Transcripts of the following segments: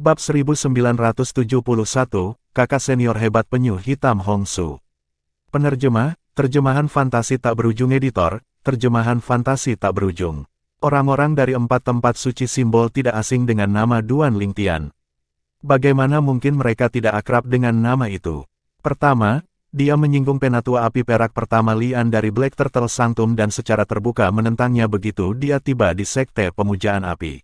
Bab 1971, Kakak Senior Hebat Penyu Hitam Hongsu. Penerjemah, terjemahan fantasi tak berujung editor, terjemahan fantasi tak berujung. Orang-orang dari 4 tempat suci simbol tidak asing dengan nama Duan Lingtian. Bagaimana mungkin mereka tidak akrab dengan nama itu? Pertama, dia menyinggung penatua api perak pertama Lian dari Black Turtle Sanctum dan secara terbuka menentangnya begitu dia tiba di sekte pemujaan api.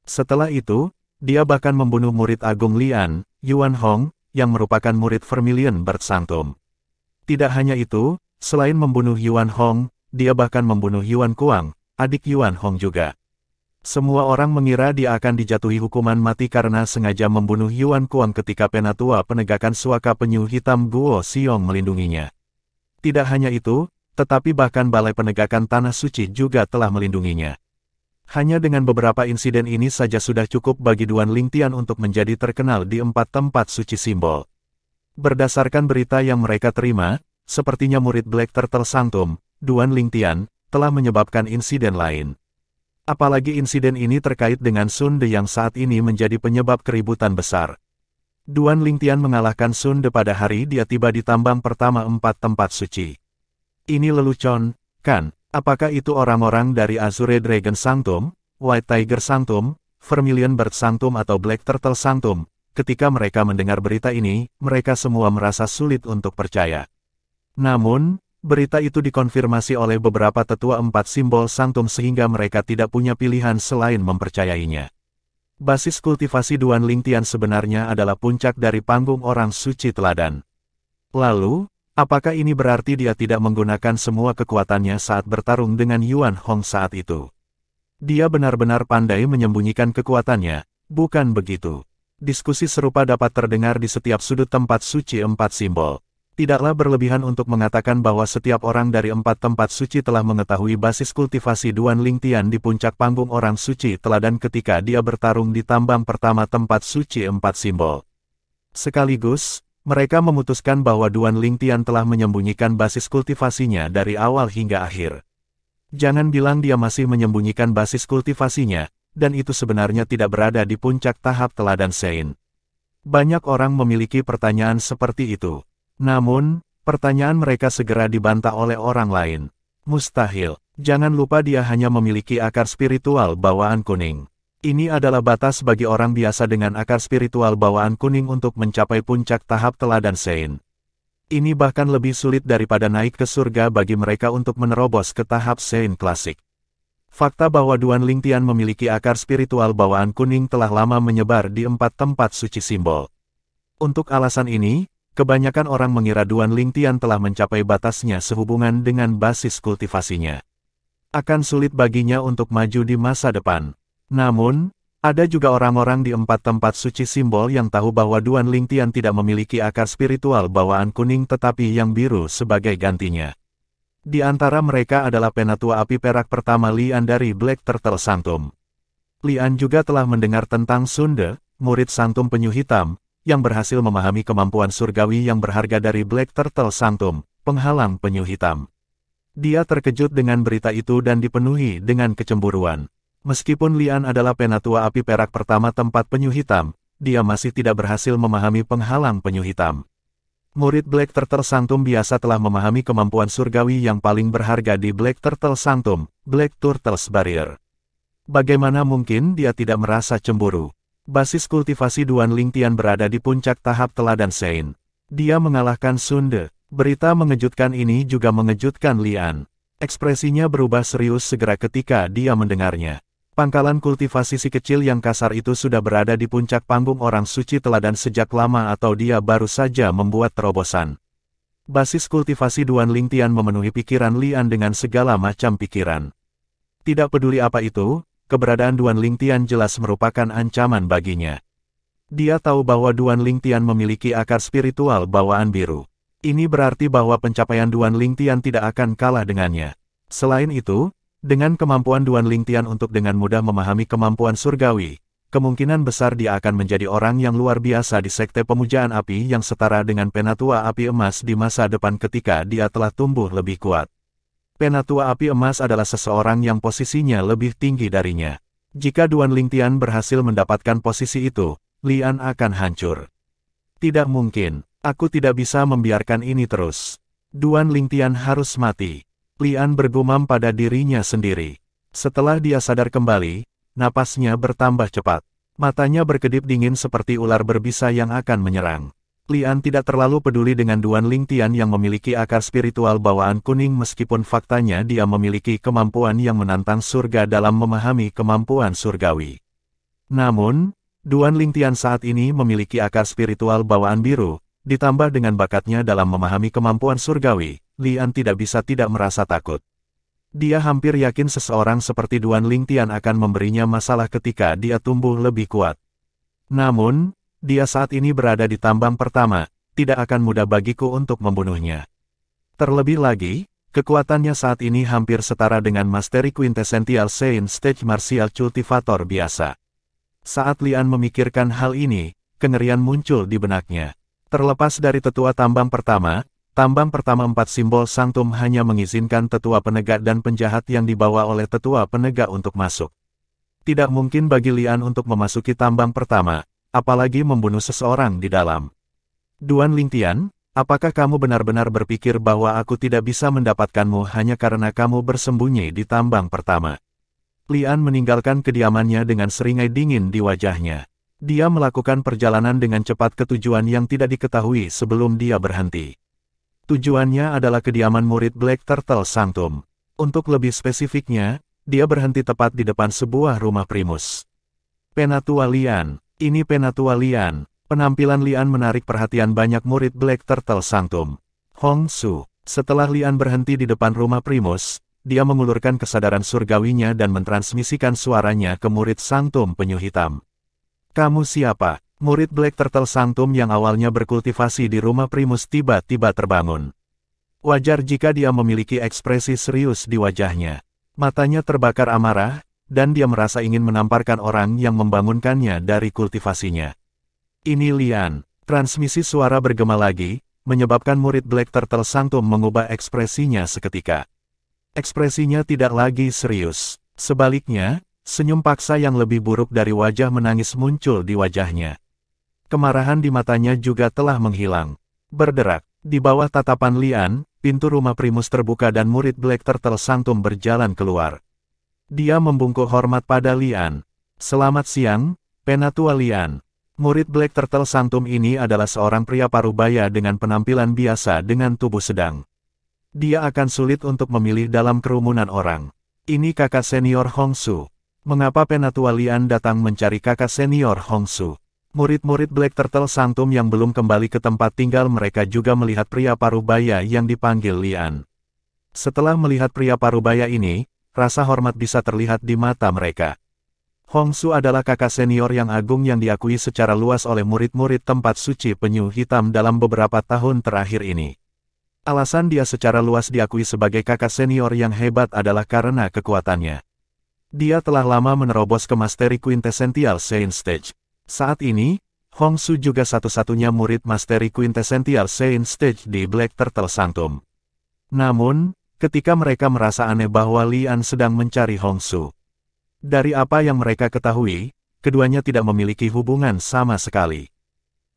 Setelah itu, dia bahkan membunuh murid agung Lian, Yuan Hong, yang merupakan murid Vermilion Bird Sanctum. Tidak hanya itu, selain membunuh Yuan Hong, dia bahkan membunuh Yuan Kuang, adik Yuan Hong juga. Semua orang mengira dia akan dijatuhi hukuman mati karena sengaja membunuh Yuan Kuang ketika penatua penegakan suaka penyu hitam Guo Xiong melindunginya. Tidak hanya itu, tetapi bahkan Balai Penegakan Tanah Suci juga telah melindunginya. Hanya dengan beberapa insiden ini saja sudah cukup bagi Duan Lingtian untuk menjadi terkenal di 4 tempat suci simbol. Berdasarkan berita yang mereka terima, sepertinya murid Black Turtle Sanctum, Duan Lingtian, telah menyebabkan insiden lain. Apalagi insiden ini terkait dengan Sun De yang saat ini menjadi penyebab keributan besar. Duan Lingtian mengalahkan Sun De pada hari dia tiba di tambang pertama 4 tempat suci. Ini lelucon, kan? Apakah itu orang-orang dari Azure Dragon Sanctum, White Tiger Sanctum, Vermilion Bird Sanctum atau Black Turtle Sanctum? Ketika mereka mendengar berita ini, mereka semua merasa sulit untuk percaya. Namun, berita itu dikonfirmasi oleh beberapa tetua 4 simbol Sanctum sehingga mereka tidak punya pilihan selain mempercayainya. Basis kultivasi Duan Lingtian sebenarnya adalah puncak dari panggung orang suci teladan. Lalu, apakah ini berarti dia tidak menggunakan semua kekuatannya saat bertarung dengan Yuan Hong saat itu? Dia benar-benar pandai menyembunyikan kekuatannya, bukan begitu? Diskusi serupa dapat terdengar di setiap sudut tempat suci 4 simbol. Tidaklah berlebihan untuk mengatakan bahwa setiap orang dari 4 tempat suci telah mengetahui basis kultivasi Duan Lingtian di puncak panggung orang suci teladan ketika dia bertarung di tambang pertama tempat suci 4 simbol. Sekaligus, mereka memutuskan bahwa Duan Lingtian telah menyembunyikan basis kultivasinya dari awal hingga akhir. Jangan bilang dia masih menyembunyikan basis kultivasinya, dan itu sebenarnya tidak berada di puncak tahap teladan Sein. Banyak orang memiliki pertanyaan seperti itu. Namun, pertanyaan mereka segera dibantah oleh orang lain. Mustahil. Jangan lupa dia hanya memiliki akar spiritual bawaan kuning. Ini adalah batas bagi orang biasa dengan akar spiritual bawaan kuning untuk mencapai puncak tahap teladan Sein. Ini bahkan lebih sulit daripada naik ke surga bagi mereka untuk menerobos ke tahap Sein klasik. Fakta bahwa Duan Lingtian memiliki akar spiritual bawaan kuning telah lama menyebar di 4 tempat suci simbol. Untuk alasan ini, kebanyakan orang mengira Duan Lingtian telah mencapai batasnya sehubungan dengan basis kultivasinya. Akan sulit baginya untuk maju di masa depan. Namun, ada juga orang-orang di 4 tempat suci simbol yang tahu bahwa Duan Lingtian tidak memiliki akar spiritual bawaan kuning tetapi yang biru sebagai gantinya. Di antara mereka adalah penatua api perak pertama Lian dari Black Turtle Sanctum. Lian juga telah mendengar tentang Sun De, murid Sanctum penyu hitam, yang berhasil memahami kemampuan surgawi yang berharga dari Black Turtle Sanctum, penghalang penyu hitam. Dia terkejut dengan berita itu dan dipenuhi dengan kecemburuan. Meskipun Lian adalah penatua api perak pertama tempat penyu hitam, dia masih tidak berhasil memahami penghalang penyu hitam. Murid Black Turtle Sanctum biasa telah memahami kemampuan surgawi yang paling berharga di Black Turtle Sanctum, Black Turtle's Barrier. Bagaimana mungkin dia tidak merasa cemburu? Basis kultivasi Duan Lingtian berada di puncak tahap teladan Sein. Dia mengalahkan Sun De. Berita mengejutkan ini juga mengejutkan Lian. Ekspresinya berubah serius segera ketika dia mendengarnya. Pangkalan kultivasi si kecil yang kasar itu sudah berada di puncak panggung orang suci teladan sejak lama atau dia baru saja membuat terobosan. Basis kultivasi Duan Lingtian memenuhi pikiran Lian dengan segala macam pikiran. Tidak peduli apa itu, keberadaan Duan Lingtian jelas merupakan ancaman baginya. Dia tahu bahwa Duan Lingtian memiliki akar spiritual bawaan biru. Ini berarti bahwa pencapaian Duan Lingtian tidak akan kalah dengannya. Selain itu, dengan kemampuan Duan Lingtian untuk dengan mudah memahami kemampuan surgawi, kemungkinan besar dia akan menjadi orang yang luar biasa di sekte pemujaan api yang setara dengan penatua api emas di masa depan ketika dia telah tumbuh lebih kuat. Penatua api emas adalah seseorang yang posisinya lebih tinggi darinya. Jika Duan Lingtian berhasil mendapatkan posisi itu, Lian akan hancur. Tidak mungkin, aku tidak bisa membiarkan ini terus. Duan Lingtian harus mati. Lian bergumam pada dirinya sendiri. Setelah dia sadar kembali, napasnya bertambah cepat. Matanya berkedip dingin seperti ular berbisa yang akan menyerang. Lian tidak terlalu peduli dengan Duan Lingtian yang memiliki akar spiritual bawaan kuning meskipun faktanya dia memiliki kemampuan yang menantang surga dalam memahami kemampuan surgawi. Namun, Duan Lingtian saat ini memiliki akar spiritual bawaan biru, ditambah dengan bakatnya dalam memahami kemampuan surgawi, Lian tidak bisa tidak merasa takut. Dia hampir yakin seseorang seperti Duan Lingtian akan memberinya masalah ketika dia tumbuh lebih kuat. Namun, dia saat ini berada di tambang pertama, tidak akan mudah bagiku untuk membunuhnya. Terlebih lagi, kekuatannya saat ini hampir setara dengan Mastery Quintessential Saint Stage Martial Cultivator biasa. Saat Lian memikirkan hal ini, kengerian muncul di benaknya. Terlepas dari tetua tambang pertama 4 simbol sanktum hanya mengizinkan tetua penegak dan penjahat yang dibawa oleh tetua penegak untuk masuk. Tidak mungkin bagi Lian untuk memasuki tambang pertama, apalagi membunuh seseorang di dalam. Duan Lingtian, apakah kamu benar-benar berpikir bahwa aku tidak bisa mendapatkanmu hanya karena kamu bersembunyi di tambang pertama? Lian meninggalkan kediamannya dengan seringai dingin di wajahnya. Dia melakukan perjalanan dengan cepat ke tujuan yang tidak diketahui sebelum dia berhenti. Tujuannya adalah kediaman murid Black Turtle Sanctum. Untuk lebih spesifiknya, dia berhenti tepat di depan sebuah rumah primus. Penatua Lian. Ini Penatua Lian. Penampilan Lian menarik perhatian banyak murid Black Turtle Sanctum. Hongsu. Setelah Lian berhenti di depan rumah primus, dia mengulurkan kesadaran surgawinya dan mentransmisikan suaranya ke murid Sanctum Penyu Hitam. Kamu siapa? Murid Black Turtle Sanctum yang awalnya berkultivasi di rumah primus tiba-tiba terbangun. Wajar jika dia memiliki ekspresi serius di wajahnya. Matanya terbakar amarah, dan dia merasa ingin menamparkan orang yang membangunkannya dari kultivasinya. Ini Lian. Transmisi suara bergema lagi, menyebabkan murid Black Turtle Sanctum mengubah ekspresinya seketika. Ekspresinya tidak lagi serius. Sebaliknya, senyum paksa yang lebih buruk dari wajah menangis muncul di wajahnya. Kemarahan di matanya juga telah menghilang. Berderak. Di bawah tatapan Lian, pintu rumah primus terbuka dan murid Black Turtle Sanctum berjalan keluar. Dia membungkuk hormat pada Lian. Selamat siang, Penatua Lian. Murid Black Turtle Sanctum ini adalah seorang pria parubaya dengan penampilan biasa dengan tubuh sedang. Dia akan sulit untuk memilih dalam kerumunan orang. Ini kakak senior Hongsu. Mengapa Penatua Lian datang mencari kakak senior Hongsu? Murid-murid Black Turtle Sanctum yang belum kembali ke tempat tinggal mereka juga melihat pria parubaya yang dipanggil Lian. Setelah melihat pria parubaya ini, rasa hormat bisa terlihat di mata mereka. Hongsu adalah kakak senior yang agung yang diakui secara luas oleh murid-murid tempat suci penyu hitam dalam beberapa tahun terakhir ini. Alasan dia secara luas diakui sebagai kakak senior yang hebat adalah karena kekuatannya. Dia telah lama menerobos ke Mastery Quintessential Saint Stage. Saat ini, Hongsu juga satu-satunya murid Mastery Quintessential Saint Stage di Black Turtle Sanctum. Namun, ketika mereka merasa aneh bahwa Lian sedang mencari Hongsu. Dari apa yang mereka ketahui, keduanya tidak memiliki hubungan sama sekali.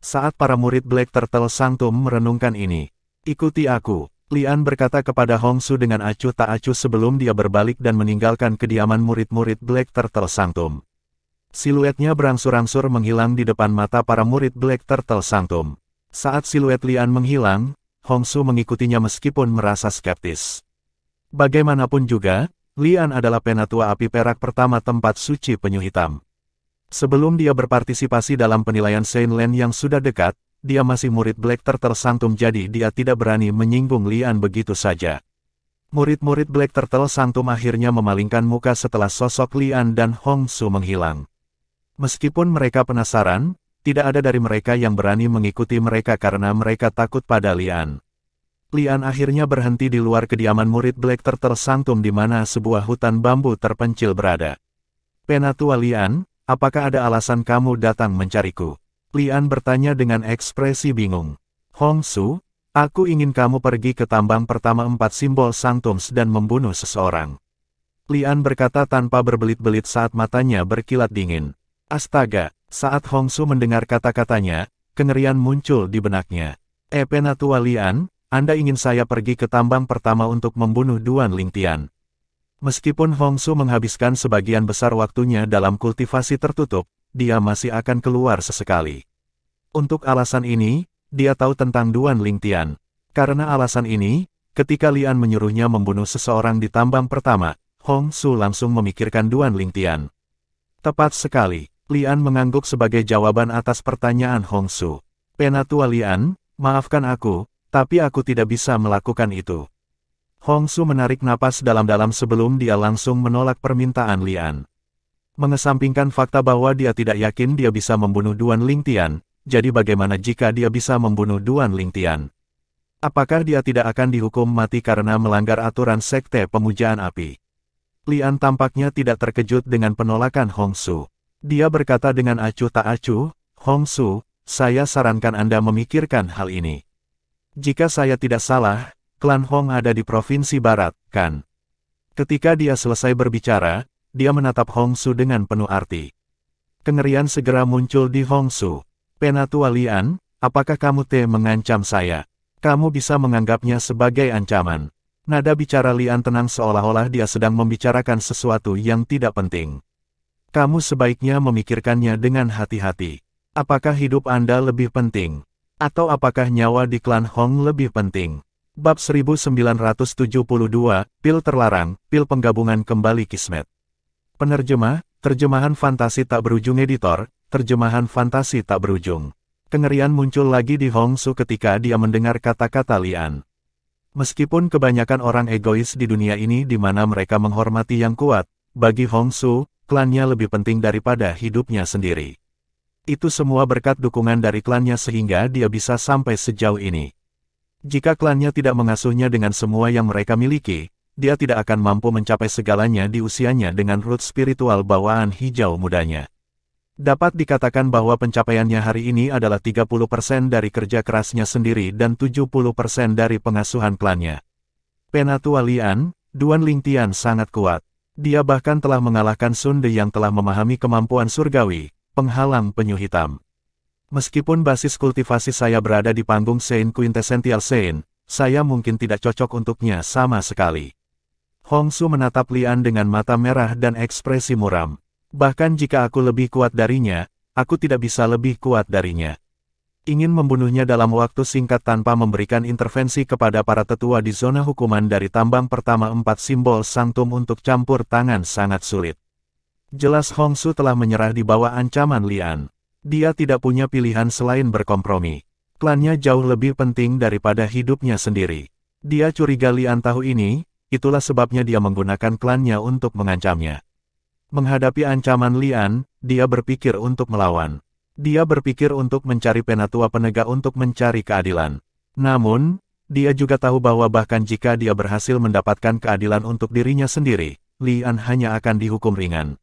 Saat para murid Black Turtle Sanctum merenungkan ini, ikuti aku, Lian berkata kepada Hongsu dengan acuh tak acuh sebelum dia berbalik dan meninggalkan kediaman murid-murid Black Turtle Sanctum. Siluetnya berangsur-angsur menghilang di depan mata para murid Black Turtle Sanctum. Saat siluet Lian menghilang, Hongsu mengikutinya meskipun merasa skeptis. Bagaimanapun juga, Lian adalah penatua api perak pertama tempat suci penyu hitam. Sebelum dia berpartisipasi dalam penilaian Saint Lan yang sudah dekat, dia masih murid Black Turtle Sanctum jadi dia tidak berani menyinggung Lian begitu saja. Murid-murid Black Turtle Sanctum akhirnya memalingkan muka setelah sosok Lian dan Hongsu menghilang. Meskipun mereka penasaran, tidak ada dari mereka yang berani mengikuti mereka karena mereka takut pada Lian. Lian akhirnya berhenti di luar kediaman murid Black Turtle Sanctum di mana sebuah hutan bambu terpencil berada. Penatua Lian, apakah ada alasan kamu datang mencariku? Lian bertanya dengan ekspresi bingung. Hongsu, aku ingin kamu pergi ke tambang pertama 4 simbol Sanctums dan membunuh seseorang. Lian berkata tanpa berbelit-belit saat matanya berkilat dingin. Astaga, Saat Hongsu mendengar kata-katanya, kengerian muncul di benaknya. Penatua Lian, Anda ingin saya pergi ke tambang pertama untuk membunuh Duan Lingtian. Meskipun Hongsu menghabiskan sebagian besar waktunya dalam kultivasi tertutup, dia masih akan keluar sesekali. Untuk alasan ini, dia tahu tentang Duan Lingtian. Karena alasan ini, ketika Lian menyuruhnya membunuh seseorang di tambang pertama, Hongsu langsung memikirkan Duan Lingtian. Tepat sekali, Lian mengangguk sebagai jawaban atas pertanyaan Hongsu. Penatua Lian, maafkan aku, tapi aku tidak bisa melakukan itu. Hongsu menarik napas dalam-dalam sebelum dia langsung menolak permintaan Lian. Mengesampingkan fakta bahwa dia tidak yakin dia bisa membunuh Duan Lingtian, jadi bagaimana jika dia bisa membunuh Duan Lingtian? Apakah dia tidak akan dihukum mati karena melanggar aturan sekte pemujaan api? Lian tampaknya tidak terkejut dengan penolakan Hongsu. Dia berkata dengan acuh tak acuh, Hongsu, saya sarankan Anda memikirkan hal ini. Jika saya tidak salah, klan Hong ada di Provinsi Barat, kan? Ketika dia selesai berbicara, dia menatap Hongsu dengan penuh arti. Kengerian segera muncul di Hongsu. Penatua Lian, apakah kamu mengancam saya? Kamu bisa menganggapnya sebagai ancaman. Nada bicara Lian tenang seolah-olah dia sedang membicarakan sesuatu yang tidak penting. Kamu sebaiknya memikirkannya dengan hati-hati. Apakah hidup Anda lebih penting? Atau apakah nyawa di klan Hong lebih penting? Bab 1972, Pil Terlarang, Pil Penggabungan Kembali Kismet. Penerjemah, terjemahan fantasi tak berujung editor, terjemahan fantasi tak berujung. Kengerian muncul lagi di Hongsu ketika dia mendengar kata-kata Lian. Meskipun kebanyakan orang egois di dunia ini di mana mereka menghormati yang kuat, bagi Hongsu, klannya lebih penting daripada hidupnya sendiri. Itu semua berkat dukungan dari klannya sehingga dia bisa sampai sejauh ini. Jika klannya tidak mengasuhnya dengan semua yang mereka miliki, dia tidak akan mampu mencapai segalanya di usianya dengan root spiritual bawaan hijau mudanya. Dapat dikatakan bahwa pencapaiannya hari ini adalah 30% dari kerja kerasnya sendiri dan 70% dari pengasuhan klannya. Penatua Lian, Duan Lingtian sangat kuat. Dia bahkan telah mengalahkan Sun De yang telah memahami kemampuan surgawi, penghalang penyu hitam. Meskipun basis kultivasi saya berada di panggung Sein Quintessential Sein, saya mungkin tidak cocok untuknya sama sekali. Hongsu menatap Lian dengan mata merah dan ekspresi muram. Bahkan jika aku lebih kuat darinya, aku tidak bisa lebih kuat darinya. Ingin membunuhnya dalam waktu singkat tanpa memberikan intervensi kepada para tetua di zona hukuman dari tambang pertama 4 simbol sanktum untuk campur tangan sangat sulit. Jelas Hongsu telah menyerah di bawah ancaman Lian. Dia tidak punya pilihan selain berkompromi. Klannya jauh lebih penting daripada hidupnya sendiri. Dia curiga Lian tahu ini, itulah sebabnya dia menggunakan klannya untuk mengancamnya. Menghadapi ancaman Lian, dia berpikir untuk melawan. Dia berpikir untuk mencari penatua penegak untuk mencari keadilan. Namun, dia juga tahu bahwa bahkan jika dia berhasil mendapatkan keadilan untuk dirinya sendiri, Lian hanya akan dihukum ringan.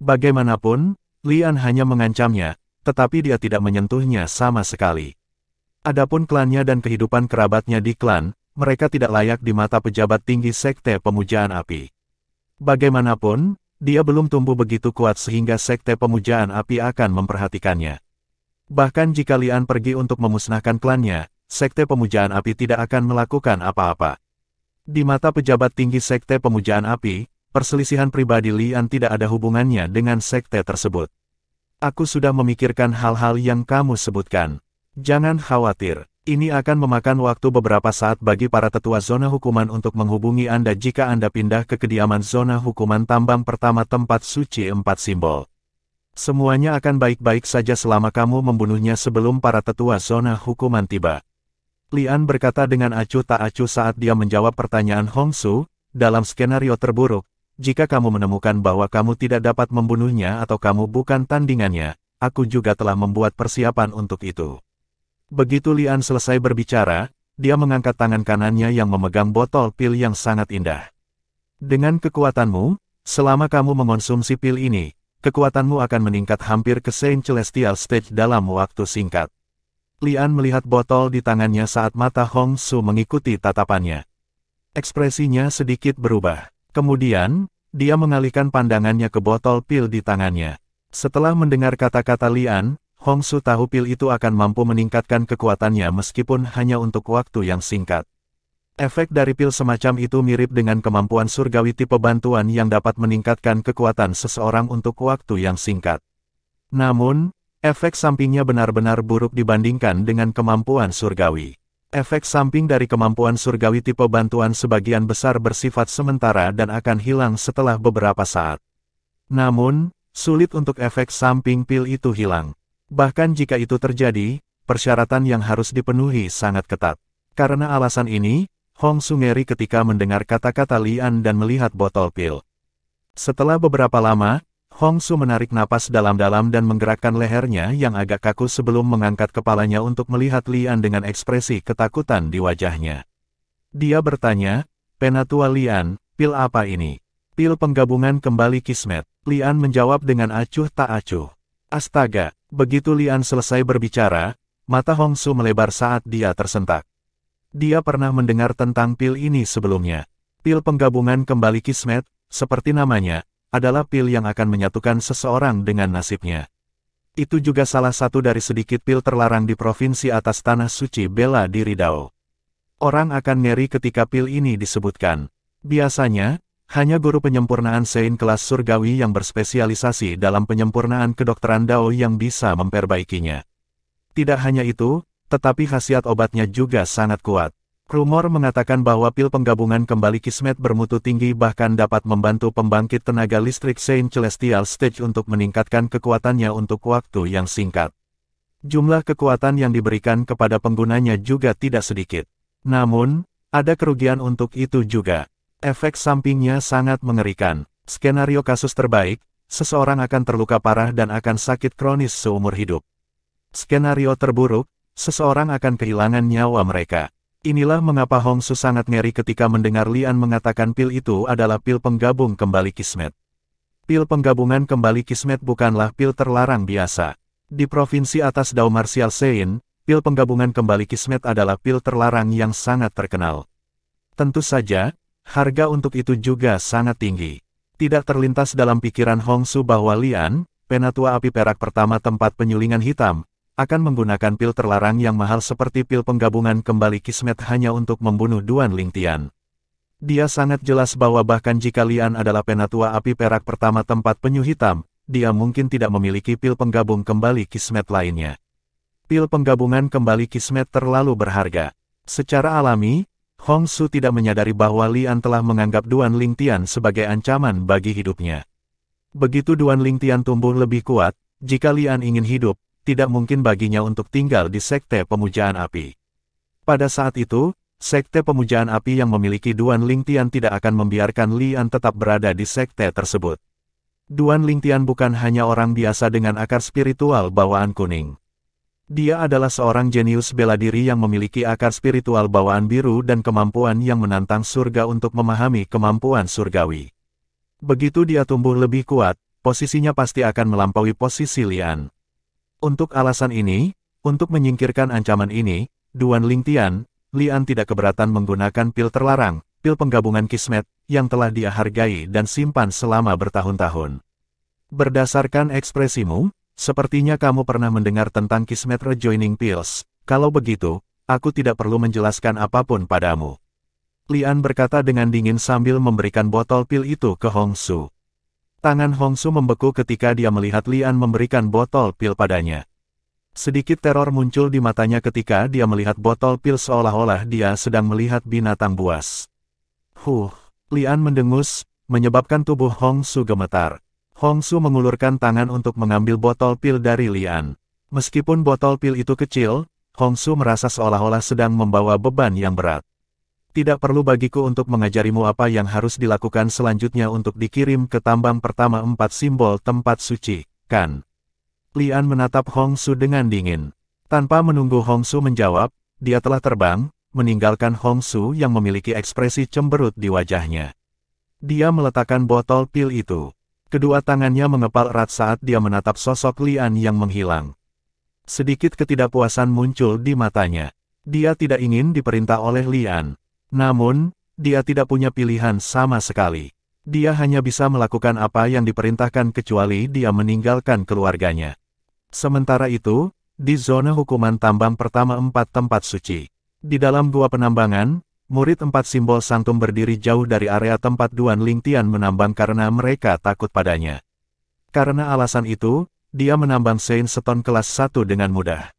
Bagaimanapun, Lian hanya mengancamnya, tetapi dia tidak menyentuhnya sama sekali. Adapun klannya dan kehidupan kerabatnya di klan, mereka tidak layak di mata pejabat tinggi sekte pemujaan api. Bagaimanapun, dia belum tumbuh begitu kuat sehingga sekte pemujaan api akan memperhatikannya. Bahkan jika Lian pergi untuk memusnahkan klannya, sekte pemujaan api tidak akan melakukan apa-apa. Di mata pejabat tinggi sekte pemujaan api, perselisihan pribadi Lian tidak ada hubungannya dengan sekte tersebut. Aku sudah memikirkan hal-hal yang kamu sebutkan. Jangan khawatir. Ini akan memakan waktu beberapa saat bagi para tetua zona hukuman untuk menghubungi Anda jika Anda pindah ke kediaman zona hukuman tambang pertama tempat suci 4 simbol. Semuanya akan baik-baik saja selama kamu membunuhnya sebelum para tetua zona hukuman tiba. Lian berkata dengan acuh tak acuh saat dia menjawab pertanyaan Hongsu, dalam skenario terburuk, jika kamu menemukan bahwa kamu tidak dapat membunuhnya atau kamu bukan tandingannya, aku juga telah membuat persiapan untuk itu. Begitu Lian selesai berbicara, dia mengangkat tangan kanannya yang memegang botol pil yang sangat indah. Dengan kekuatanmu, selama kamu mengonsumsi pil ini, kekuatanmu akan meningkat hampir ke Saint Celestial Stage dalam waktu singkat. Lian melihat botol di tangannya saat mata Hongsu mengikuti tatapannya. Ekspresinya sedikit berubah. Kemudian, dia mengalihkan pandangannya ke botol pil di tangannya. Setelah mendengar kata-kata Lian, Hongsu tahu pil itu akan mampu meningkatkan kekuatannya meskipun hanya untuk waktu yang singkat. Efek dari pil semacam itu mirip dengan kemampuan surgawi tipe bantuan yang dapat meningkatkan kekuatan seseorang untuk waktu yang singkat. Namun, efek sampingnya benar-benar buruk dibandingkan dengan kemampuan surgawi. Efek samping dari kemampuan surgawi tipe bantuan sebagian besar bersifat sementara dan akan hilang setelah beberapa saat. Namun, sulit untuk efek samping pil itu hilang. Bahkan jika itu terjadi, persyaratan yang harus dipenuhi sangat ketat. Karena alasan ini, Hongsu ngeri ketika mendengar kata-kata Lian dan melihat botol pil. Setelah beberapa lama, Hongsu menarik napas dalam-dalam dan menggerakkan lehernya yang agak kaku sebelum mengangkat kepalanya untuk melihat Lian dengan ekspresi ketakutan di wajahnya. Dia bertanya, "Penatua Lian, pil apa ini?" "Pil penggabungan kembali kismet," Lian menjawab dengan acuh tak acuh. Astaga, begitu Lian selesai berbicara, mata Hongsu melebar saat dia tersentak. Dia pernah mendengar tentang pil ini sebelumnya. Pil penggabungan kembali kismet, seperti namanya, adalah pil yang akan menyatukan seseorang dengan nasibnya. Itu juga salah satu dari sedikit pil terlarang di provinsi atas tanah suci bela diri Dao. Orang akan ngeri ketika pil ini disebutkan. Biasanya, hanya guru penyempurnaan Sein kelas surgawi yang berspesialisasi dalam penyempurnaan kedokteran Dao yang bisa memperbaikinya. Tidak hanya itu, tetapi khasiat obatnya juga sangat kuat. Rumor mengatakan bahwa pil penggabungan kembali kismet bermutu tinggi bahkan dapat membantu pembangkit tenaga listrik Sein Celestial Stage untuk meningkatkan kekuatannya untuk waktu yang singkat. Jumlah kekuatan yang diberikan kepada penggunanya juga tidak sedikit. Namun, ada kerugian untuk itu juga. Efek sampingnya sangat mengerikan. Skenario kasus terbaik, seseorang akan terluka parah dan akan sakit kronis seumur hidup. Skenario terburuk, seseorang akan kehilangan nyawa mereka. Inilah mengapa Hongsu sangat ngeri ketika mendengar Lian mengatakan pil itu adalah pil penggabung kembali kismet. Pil penggabungan kembali kismet bukanlah pil terlarang biasa. Di provinsi atas Dao Martial Sein, pil penggabungan kembali kismet adalah pil terlarang yang sangat terkenal. Tentu saja, harga untuk itu juga sangat tinggi. Tidak terlintas dalam pikiran Hongsu bahwa Lian, penatua api perak pertama tempat penyulingan hitam, akan menggunakan pil terlarang yang mahal seperti pil penggabungan kembali kismet hanya untuk membunuh Duan Lingtian. Dia sangat jelas bahwa bahkan jika Lian adalah penatua api perak pertama tempat penyu hitam, dia mungkin tidak memiliki pil penggabung kembali kismet lainnya. Pil penggabungan kembali kismet terlalu berharga. Secara alami, Hongsu tidak menyadari bahwa Lian telah menganggap Duan Lingtian sebagai ancaman bagi hidupnya. Begitu Duan Lingtian tumbuh lebih kuat, jika Lian ingin hidup, tidak mungkin baginya untuk tinggal di Sekte Pemujaan Api. Pada saat itu, Sekte Pemujaan Api yang memiliki Duan Lingtian tidak akan membiarkan Lian tetap berada di sekte tersebut. Duan Lingtian bukan hanya orang biasa dengan akar spiritual bawaan kuning. Dia adalah seorang jenius bela diri yang memiliki akar spiritual bawaan biru dan kemampuan yang menantang surga untuk memahami kemampuan surgawi. Begitu dia tumbuh lebih kuat, posisinya pasti akan melampaui posisi Lian. Untuk alasan ini, untuk menyingkirkan ancaman ini, Duan Lingtian, Lian tidak keberatan menggunakan pil terlarang, pil penggabungan kismet, yang telah dia hargai dan simpan selama bertahun-tahun. Berdasarkan ekspresimu, sepertinya kamu pernah mendengar tentang kismet rejoining pills. Kalau begitu, aku tidak perlu menjelaskan apapun padamu. Lian berkata dengan dingin sambil memberikan botol pil itu ke Hongsu. Tangan Hongsu membeku ketika dia melihat Lian memberikan botol pil padanya. Sedikit teror muncul di matanya ketika dia melihat botol pil seolah-olah dia sedang melihat binatang buas. Lian mendengus, menyebabkan tubuh Hongsu gemetar. Hongsu mengulurkan tangan untuk mengambil botol pil dari Lian. Meskipun botol pil itu kecil, Hongsu merasa seolah-olah sedang membawa beban yang berat. Tidak perlu bagiku untuk mengajarimu apa yang harus dilakukan selanjutnya untuk dikirim ke tambang pertama 4 simbol tempat suci, kan? Lian menatap Hongsu dengan dingin. Tanpa menunggu Hongsu menjawab, dia telah terbang, meninggalkan Hongsu yang memiliki ekspresi cemberut di wajahnya. Dia meletakkan botol pil itu. Kedua tangannya mengepal erat saat dia menatap sosok Lian yang menghilang. Sedikit ketidakpuasan muncul di matanya. Dia tidak ingin diperintah oleh Lian. Namun, dia tidak punya pilihan sama sekali. Dia hanya bisa melakukan apa yang diperintahkan kecuali dia meninggalkan keluarganya. Sementara itu, di zona hukuman tambang pertama 4 tempat suci. Di dalam gua penambangan, murid 4 simbol sanctum berdiri jauh dari area tempat Duan Lingtian menambang karena mereka takut padanya. Karena alasan itu, dia menambang Saint Stone kelas 1 dengan mudah.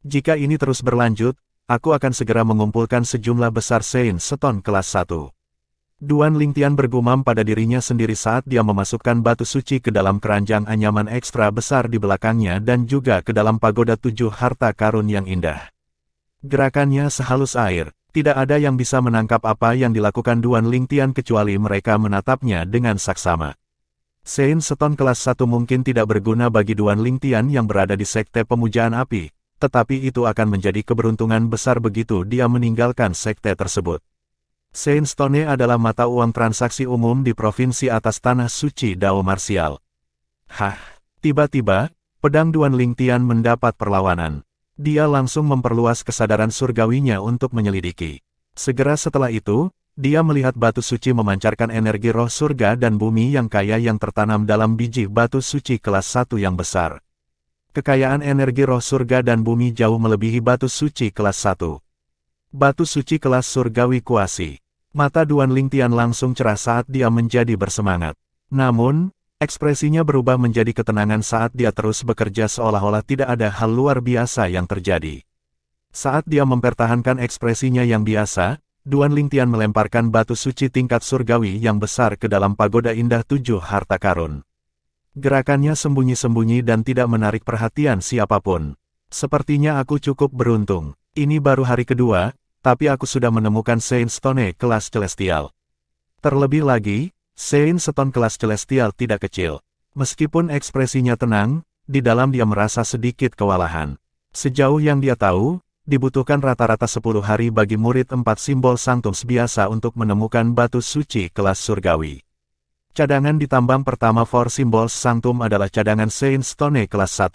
Jika ini terus berlanjut, aku akan segera mengumpulkan sejumlah besar Saint Stone kelas 1. Duan Lingtian bergumam pada dirinya sendiri saat dia memasukkan batu suci ke dalam keranjang anyaman ekstra besar di belakangnya dan juga ke dalam pagoda 7 harta karun yang indah. Gerakannya sehalus air, tidak ada yang bisa menangkap apa yang dilakukan Duan Lingtian kecuali mereka menatapnya dengan saksama. Saint Stone kelas 1 mungkin tidak berguna bagi Duan Lingtian yang berada di sekte pemujaan api, tetapi itu akan menjadi keberuntungan besar begitu dia meninggalkan sekte tersebut. Saint Stone adalah mata uang transaksi umum di provinsi atas tanah suci Dao Marsial. Tiba-tiba, pedang Duan Lingtian mendapat perlawanan. Dia langsung memperluas kesadaran surgawinya untuk menyelidiki. Segera setelah itu, dia melihat batu suci memancarkan energi roh surga dan bumi yang kaya yang tertanam dalam biji batu suci kelas 1 yang besar. Kekayaan energi roh surga dan bumi jauh melebihi batu suci kelas 1. Batu suci kelas surgawi kuasi. Mata Duan Lingtian langsung cerah saat dia menjadi bersemangat. Namun, ekspresinya berubah menjadi ketenangan saat dia terus bekerja seolah-olah tidak ada hal luar biasa yang terjadi. Saat dia mempertahankan ekspresinya yang biasa, Duan Lingtian melemparkan batu suci tingkat surgawi yang besar ke dalam pagoda indah 7 harta karun. Gerakannya sembunyi-sembunyi dan tidak menarik perhatian siapapun. Sepertinya aku cukup beruntung. Ini baru hari kedua, tapi aku sudah menemukan Saint Stone kelas celestial. Terlebih lagi, Saint Stone kelas celestial tidak kecil. Meskipun ekspresinya tenang, di dalam dia merasa sedikit kewalahan. Sejauh yang dia tahu, dibutuhkan rata-rata 10 hari bagi murid 4 simbol sanctums biasa untuk menemukan batu suci kelas surgawi. Cadangan di tambang pertama 4 simbol sanctum adalah cadangan Saint Stone kelas 1.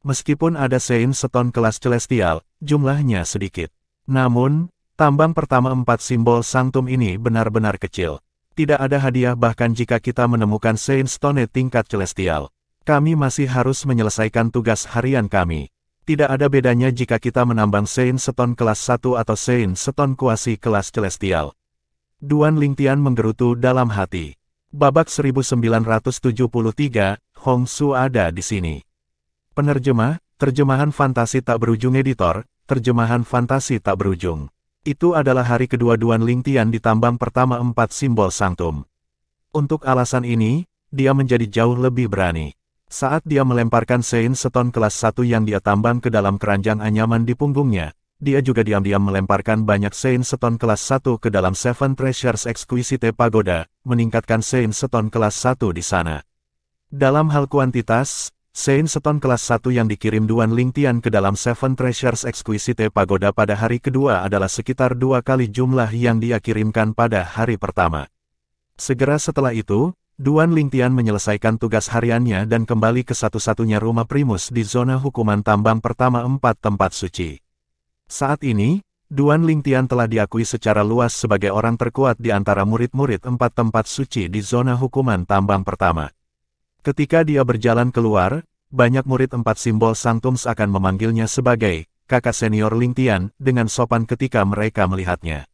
Meskipun ada Saint Stone kelas celestial, jumlahnya sedikit. Namun, tambang pertama 4 simbol sanctum ini benar-benar kecil. Tidak ada hadiah bahkan jika kita menemukan Saint Stone tingkat celestial. Kami masih harus menyelesaikan tugas harian kami. Tidak ada bedanya jika kita menambang Saint Stone kelas 1 atau Saint Stone kuasi kelas celestial. Duan Lingtian menggerutu dalam hati. Babak 1973, Hong Su ada di sini. Penerjemah, terjemahan fantasi tak berujung editor, terjemahan fantasi tak berujung. Itu adalah hari kedua Duan Lingtian di tambang pertama 4 simbol sanctum. Untuk alasan ini, dia menjadi jauh lebih berani. Saat dia melemparkan Saint Stone kelas 1 yang dia tambang ke dalam keranjang anyaman di punggungnya, dia juga diam-diam melemparkan banyak Saint Stone kelas 1 ke dalam Seven Treasures Exquisite Pagoda, meningkatkan Saint Stone kelas 1 di sana. Dalam hal kuantitas, Saint Stone kelas 1 yang dikirim Duan Lingtian ke dalam Seven Treasures Exquisite Pagoda pada hari kedua adalah sekitar 2 kali jumlah yang dia kirimkan pada hari pertama. Segera setelah itu, Duan Lingtian menyelesaikan tugas hariannya dan kembali ke satu-satunya rumah primus di zona hukuman tambang pertama 4 tempat suci. Saat ini, Duan Lingtian telah diakui secara luas sebagai orang terkuat di antara murid-murid 4 tempat suci di zona hukuman tambang pertama. Ketika dia berjalan keluar, banyak murid 4 simbol sanctums akan memanggilnya sebagai kakak senior Lingtian dengan sopan ketika mereka melihatnya.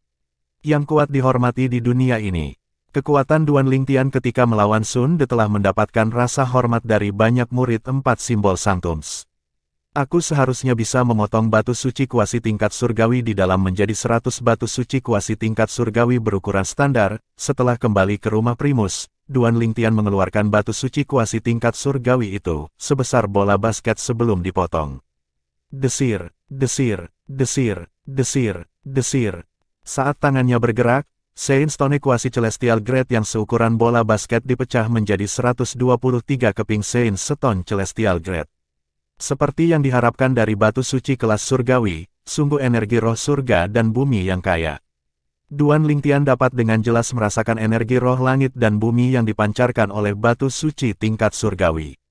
Yang kuat dihormati di dunia ini. Kekuatan Duan Lingtian ketika melawan Sun De telah mendapatkan rasa hormat dari banyak murid 4 simbol sanctums. Aku seharusnya bisa memotong batu suci kuasi tingkat surgawi di dalam menjadi 100 batu suci kuasi tingkat surgawi berukuran standar. Setelah kembali ke rumah primus, Duan Lingtian mengeluarkan batu suci kuasi tingkat surgawi itu, sebesar bola basket sebelum dipotong. Desir, desir, desir, desir, desir. Saat tangannya bergerak, Saint Stone kuasi celestial grade yang seukuran bola basket dipecah menjadi 123 keping Saint Stone celestial grade. Seperti yang diharapkan dari batu suci kelas surgawi, sungguh energi roh surga dan bumi yang kaya. Duan Lingtian dapat dengan jelas merasakan energi roh langit dan bumi yang dipancarkan oleh batu suci tingkat surgawi.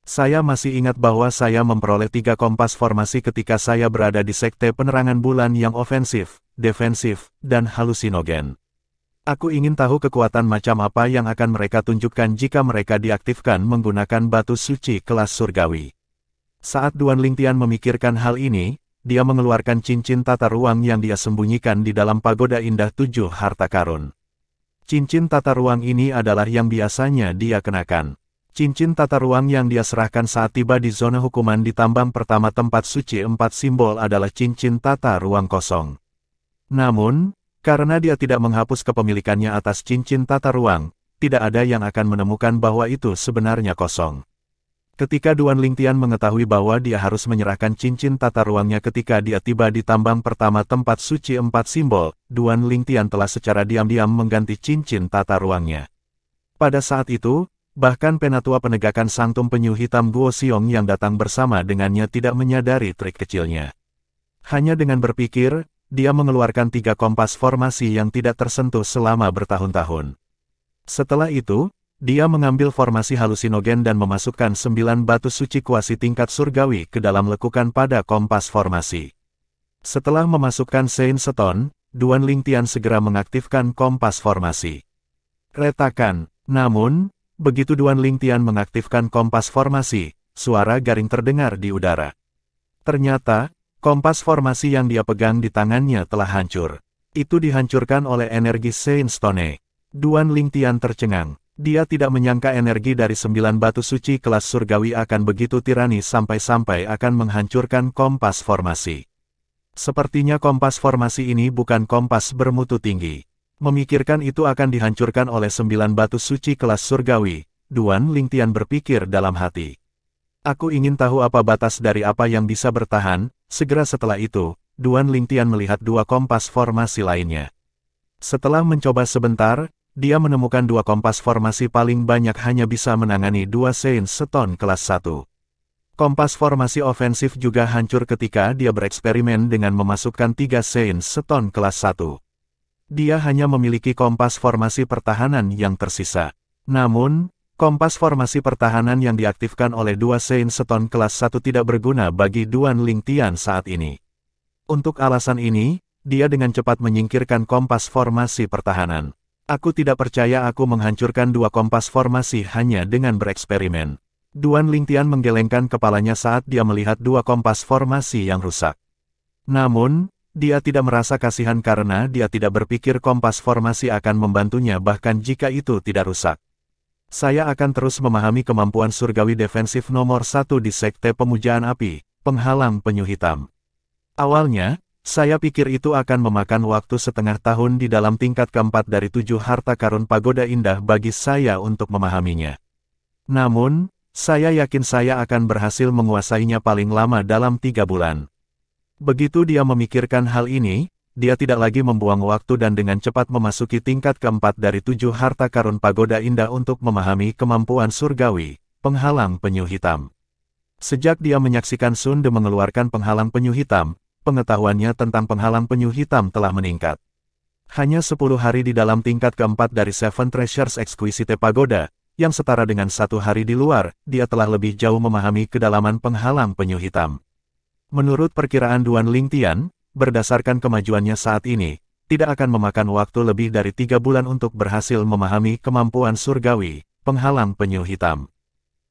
Saya masih ingat bahwa saya memperoleh 3 kompas formasi ketika saya berada di sekte penerangan bulan yang ofensif, defensif, dan halusinogen. Aku ingin tahu kekuatan macam apa yang akan mereka tunjukkan jika mereka diaktifkan menggunakan batu suci kelas surgawi. Saat Duan Lingtian memikirkan hal ini, dia mengeluarkan cincin tata ruang yang dia sembunyikan di dalam pagoda indah 7 harta karun. Cincin tata ruang ini adalah yang biasanya dia kenakan. Cincin tata ruang yang dia serahkan saat tiba di zona hukuman di tambang pertama tempat suci 4 simbol adalah cincin tata ruang kosong. Namun, karena dia tidak menghapus kepemilikannya atas cincin tata ruang, tidak ada yang akan menemukan bahwa itu sebenarnya kosong. Ketika Duan Lingtian mengetahui bahwa dia harus menyerahkan cincin tata ruangnya ketika dia tiba di tambang pertama tempat suci 4 simbol, Duan Lingtian telah secara diam-diam mengganti cincin tata ruangnya. Pada saat itu, bahkan penatua penegakan Sanctum Penyu Hitam Guo Xiong yang datang bersama dengannya tidak menyadari trik kecilnya. Hanya dengan berpikir, dia mengeluarkan 3 kompas formasi yang tidak tersentuh selama bertahun-tahun. Setelah itu, dia mengambil formasi halusinogen dan memasukkan 9 batu suci kuasi tingkat surgawi ke dalam lekukan pada kompas formasi. Setelah memasukkan Saint Stone, Duan Lingtian segera mengaktifkan kompas formasi. Retakan. Namun, begitu Duan Lingtian mengaktifkan kompas formasi, suara garing terdengar di udara. Ternyata, kompas formasi yang dia pegang di tangannya telah hancur. Itu dihancurkan oleh energi Saint Stone. Duan Lingtian tercengang. Dia tidak menyangka energi dari 9 batu suci kelas surgawi akan begitu tirani sampai-sampai akan menghancurkan kompas formasi. Sepertinya kompas formasi ini bukan kompas bermutu tinggi. Memikirkan itu akan dihancurkan oleh 9 batu suci kelas surgawi, Duan Lingtian berpikir dalam hati. Aku ingin tahu apa batas dari apa yang bisa bertahan. Segera setelah itu, Duan Lingtian melihat 2 kompas formasi lainnya. Setelah mencoba sebentar, dia menemukan 2 kompas formasi paling banyak hanya bisa menangani 2 Saint Stone kelas 1. Kompas formasi ofensif juga hancur ketika dia bereksperimen dengan memasukkan 3 Saint Stone kelas 1. Dia hanya memiliki kompas formasi pertahanan yang tersisa. Namun, kompas formasi pertahanan yang diaktifkan oleh 2 Saint Stone kelas 1 tidak berguna bagi Duan Lingtian saat ini. Untuk alasan ini, dia dengan cepat menyingkirkan kompas formasi pertahanan. Aku tidak percaya aku menghancurkan 2 kompas formasi hanya dengan bereksperimen. Duan Lingtian menggelengkan kepalanya saat dia melihat 2 kompas formasi yang rusak. Namun, dia tidak merasa kasihan karena dia tidak berpikir kompas formasi akan membantunya bahkan jika itu tidak rusak. Saya akan terus memahami kemampuan surgawi defensif nomor 1 di Sekte Pemujaan Api, Penghalang Penyu Hitam. Awalnya, saya pikir itu akan memakan waktu setengah tahun di dalam tingkat keempat dari 7 harta karun pagoda indah bagi saya untuk memahaminya. Namun, saya yakin saya akan berhasil menguasainya paling lama dalam 3 bulan. Begitu dia memikirkan hal ini, dia tidak lagi membuang waktu dan dengan cepat memasuki tingkat keempat dari 7 harta karun pagoda indah untuk memahami kemampuan surgawi, Penghalang Penyu Hitam. Sejak dia menyaksikan Sun De mengeluarkan Penghalang Penyu Hitam, pengetahuannya tentang Penghalang Penyu Hitam telah meningkat. Hanya 10 hari di dalam tingkat keempat dari Seven Treasures Exquisite Pagoda, yang setara dengan 1 hari di luar, dia telah lebih jauh memahami kedalaman Penghalang Penyu Hitam. Menurut perkiraan Duan Lingtian, berdasarkan kemajuannya saat ini, tidak akan memakan waktu lebih dari 3 bulan untuk berhasil memahami kemampuan surgawi, Penghalang Penyu Hitam.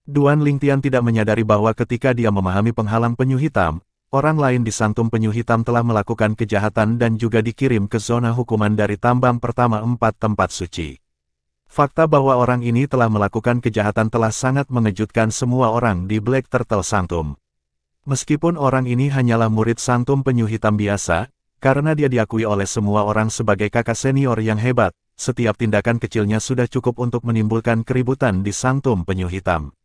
Duan Lingtian tidak menyadari bahwa ketika dia memahami Penghalang Penyu Hitam, orang lain di Sanctum Penyu Hitam telah melakukan kejahatan dan juga dikirim ke zona hukuman dari tambang pertama 4 tempat suci. Fakta bahwa orang ini telah melakukan kejahatan telah sangat mengejutkan semua orang di Black Turtle Sanctum. Meskipun orang ini hanyalah murid Sanctum Penyu Hitam biasa, karena dia diakui oleh semua orang sebagai kakak senior yang hebat, setiap tindakan kecilnya sudah cukup untuk menimbulkan keributan di Sanctum Penyu Hitam.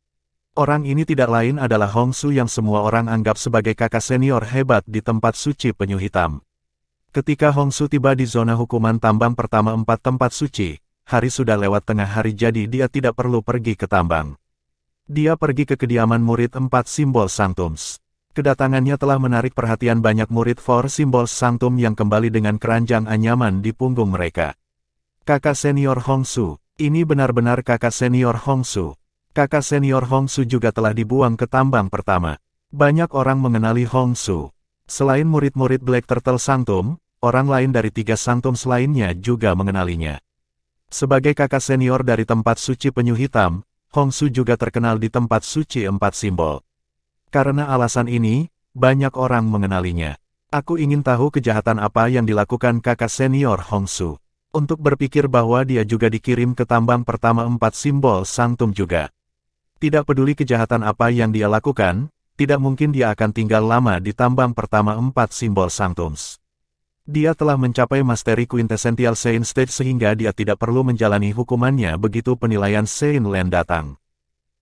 Orang ini tidak lain adalah Hong Su yang semua orang anggap sebagai kakak senior hebat di tempat suci Penyu Hitam. Ketika Hong Su tiba di zona hukuman tambang pertama 4 tempat suci, hari sudah lewat tengah hari jadi dia tidak perlu pergi ke tambang. Dia pergi ke kediaman murid 4 simbol Sanctums. Kedatangannya telah menarik perhatian banyak murid 4 simbol Sanctum yang kembali dengan keranjang anyaman di punggung mereka. Kakak senior Hong Su, ini benar-benar kakak senior Hong Su. Kakak senior Hong Su juga telah dibuang ke tambang pertama. Banyak orang mengenali Hong Su. Selain murid-murid Black Turtle Sanctum, orang lain dari 3 Sanctums lainnya juga mengenalinya. Sebagai kakak senior dari tempat suci penyu hitam, Hongsu juga terkenal di tempat suci 4 simbol. Karena alasan ini, banyak orang mengenalinya. Aku ingin tahu kejahatan apa yang dilakukan kakak senior Hongsu. Untuk berpikir bahwa dia juga dikirim ke tambang pertama 4 simbol sanctum juga. Tidak peduli kejahatan apa yang dia lakukan, tidak mungkin dia akan tinggal lama di tambang pertama 4 simbol sanctums. Dia telah mencapai Mastery Quintessential Saint Stage sehingga dia tidak perlu menjalani hukumannya begitu penilaian Saint Land datang.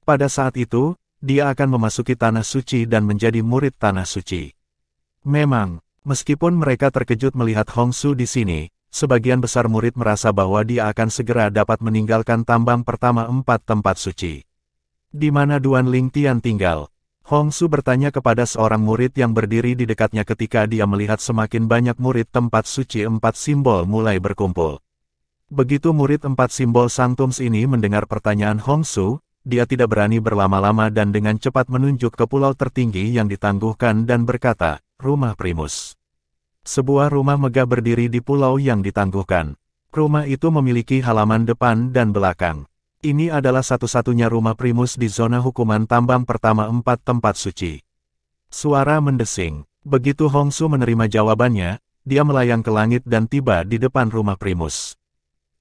Pada saat itu, dia akan memasuki Tanah Suci dan menjadi murid Tanah Suci. Memang, meskipun mereka terkejut melihat Hongsu di sini, sebagian besar murid merasa bahwa dia akan segera dapat meninggalkan tambang pertama 4 tempat suci. Di mana Duan Lingtian tinggal? Hongsu bertanya kepada seorang murid yang berdiri di dekatnya ketika dia melihat semakin banyak murid tempat suci 4 simbol mulai berkumpul. Begitu murid 4 simbol sanctums ini mendengar pertanyaan Hongsu, dia tidak berani berlama-lama dan dengan cepat menunjuk ke pulau tertinggi yang ditangguhkan dan berkata, Rumah Primus. Sebuah rumah megah berdiri di pulau yang ditangguhkan. Rumah itu memiliki halaman depan dan belakang. Ini adalah satu-satunya rumah primus di zona hukuman tambang pertama 4 tempat suci. Suara mendesing. Begitu Hongsu menerima jawabannya, dia melayang ke langit dan tiba di depan rumah primus.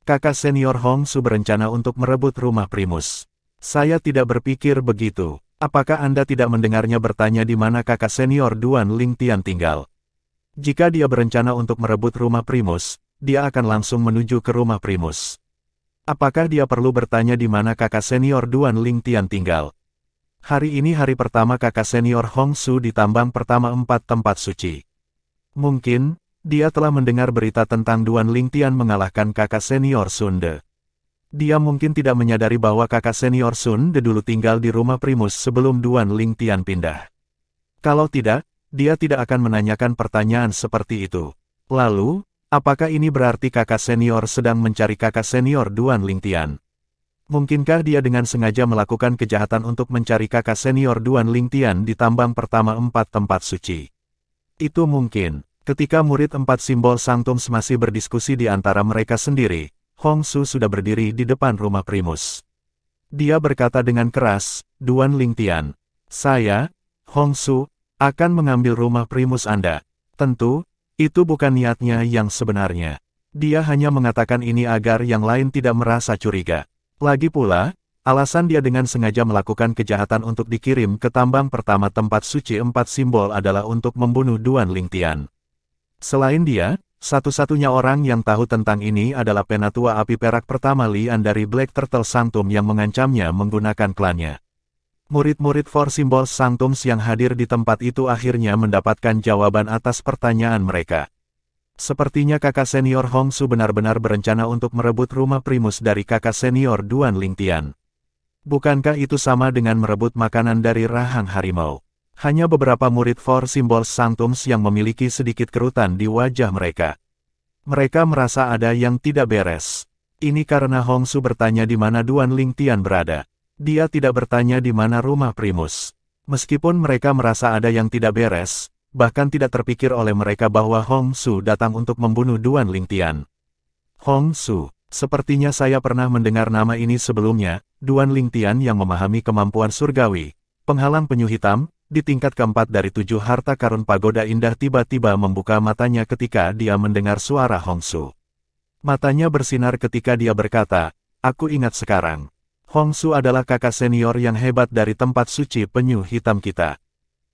Kakak senior Hongsu berencana untuk merebut rumah primus. Saya tidak berpikir begitu. Apakah Anda tidak mendengarnya bertanya di mana kakak senior Duan Lingtian tinggal? Jika dia berencana untuk merebut rumah primus, dia akan langsung menuju ke rumah primus. Apakah dia perlu bertanya di mana kakak senior Duan Lingtian tinggal? Hari ini hari pertama kakak senior Hongsu di tambang pertama 4 tempat suci. Mungkin, dia telah mendengar berita tentang Duan Lingtian mengalahkan kakak senior Sunde. Dia mungkin tidak menyadari bahwa kakak senior Sunde dulu tinggal di rumah primus sebelum Duan Lingtian pindah. Kalau tidak, dia tidak akan menanyakan pertanyaan seperti itu. Lalu, apakah ini berarti kakak senior sedang mencari kakak senior Duan Lingtian? Mungkinkah dia dengan sengaja melakukan kejahatan untuk mencari kakak senior Duan Lingtian di tambang pertama 4 tempat suci? Itu mungkin. Ketika murid 4 simbol sanctums masih berdiskusi di antara mereka sendiri, Hongsu sudah berdiri di depan rumah primus. Dia berkata dengan keras, Duan Lingtian, saya, Hongsu, akan mengambil rumah primus Anda. Tentu, itu bukan niatnya yang sebenarnya. Dia hanya mengatakan ini agar yang lain tidak merasa curiga. Lagi pula, alasan dia dengan sengaja melakukan kejahatan untuk dikirim ke tambang pertama tempat suci 4 simbol adalah untuk membunuh Duan Lingtian. Selain dia, satu-satunya orang yang tahu tentang ini adalah penatua api perak pertama Lian dari Black Turtle Sanctum yang mengancamnya menggunakan klannya. Murid-murid 4 simbol sanctums yang hadir di tempat itu akhirnya mendapatkan jawaban atas pertanyaan mereka. Sepertinya kakak senior Hongsu benar-benar berencana untuk merebut rumah primus dari kakak senior Duan Lingtian. Bukankah itu sama dengan merebut makanan dari rahang harimau? Hanya beberapa murid 4 simbol sanctums yang memiliki sedikit kerutan di wajah mereka. Mereka merasa ada yang tidak beres. Ini karena Hongsu bertanya di mana Duan Lingtian berada. Dia tidak bertanya di mana rumah primus. Meskipun mereka merasa ada yang tidak beres, bahkan tidak terpikir oleh mereka bahwa Hongsu datang untuk membunuh Duan Lingtian. Hongsu, sepertinya saya pernah mendengar nama ini sebelumnya, Duan Lingtian yang memahami kemampuan surgawi, penghalang penyu hitam, di tingkat keempat dari 7 harta karun pagoda indah tiba-tiba membuka matanya ketika dia mendengar suara Hongsu. Matanya bersinar ketika dia berkata, aku ingat sekarang. Hongsu adalah kakak senior yang hebat dari tempat suci penyu hitam kita.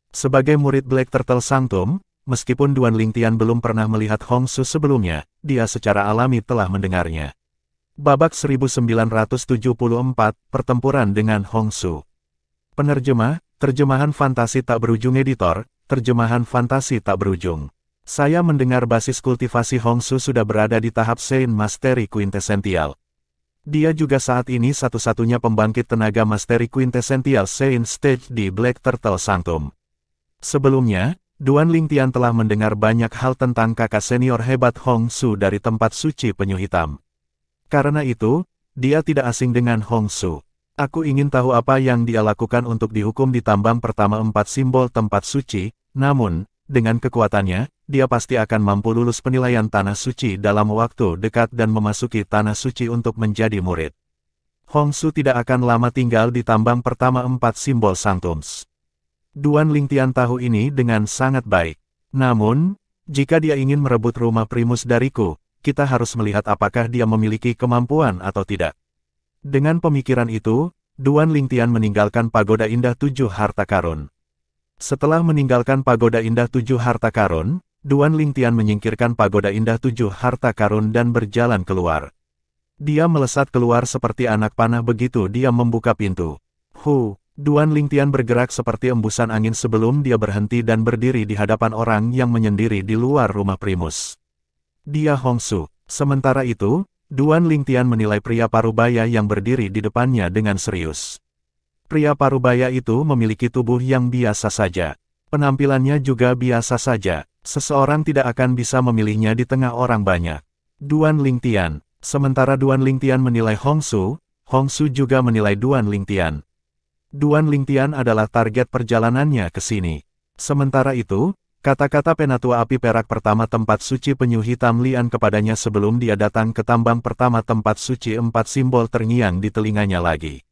Sebagai murid Black Turtle Sanctum, meskipun Duan Lingtian belum pernah melihat Hongsu sebelumnya, dia secara alami telah mendengarnya. Babak 1974, Pertempuran dengan Hongsu. Penerjemah, terjemahan fantasi tak berujung editor, terjemahan fantasi tak berujung. Saya mendengar basis kultivasi Hongsu sudah berada di tahap Saint Mastery Quintessential. Dia juga saat ini satu-satunya pembangkit tenaga Mastery Quintessential Saint Stage di Black Turtle Sanctum. Sebelumnya, Duan Lingtian telah mendengar banyak hal tentang kakak senior hebat Hongsu dari tempat suci penyu hitam. Karena itu, dia tidak asing dengan Hongsu. Aku ingin tahu apa yang dia lakukan untuk dihukum di tambang pertama 4 simbol tempat suci, namun, dengan kekuatannya, dia pasti akan mampu lulus penilaian Tanah Suci dalam waktu dekat dan memasuki Tanah Suci untuk menjadi murid. Hongsu tidak akan lama tinggal di tambang pertama 4 simbol Sanctums. Duan Lingtian tahu ini dengan sangat baik. Namun, jika dia ingin merebut rumah primus dariku, kita harus melihat apakah dia memiliki kemampuan atau tidak. Dengan pemikiran itu, Duan Lingtian meninggalkan Pagoda Indah 7 Harta Karun. Setelah meninggalkan Pagoda Indah 7 Harta Karun, Duan Lingtian menyingkirkan Pagoda Indah 7 Harta Karun dan berjalan keluar. Dia melesat keluar seperti anak panah begitu dia membuka pintu. Duan Lingtian bergerak seperti embusan angin sebelum dia berhenti dan berdiri di hadapan orang yang menyendiri di luar rumah primus. Dia Hongsu. Sementara itu, Duan Lingtian menilai pria parubaya yang berdiri di depannya dengan serius. Pria parubaya itu memiliki tubuh yang biasa saja. Penampilannya juga biasa saja. Seseorang tidak akan bisa memilihnya di tengah orang banyak. Duan Lingtian. Sementara Duan Lingtian menilai Hongsu, Hongsu juga menilai Duan Lingtian. Duan Lingtian adalah target perjalanannya ke sini. Sementara itu, kata-kata Penatua Api Perak pertama tempat suci penyu hitam Lian kepadanya sebelum dia datang ke tambang pertama tempat suci 4 simbol terngiang di telinganya lagi.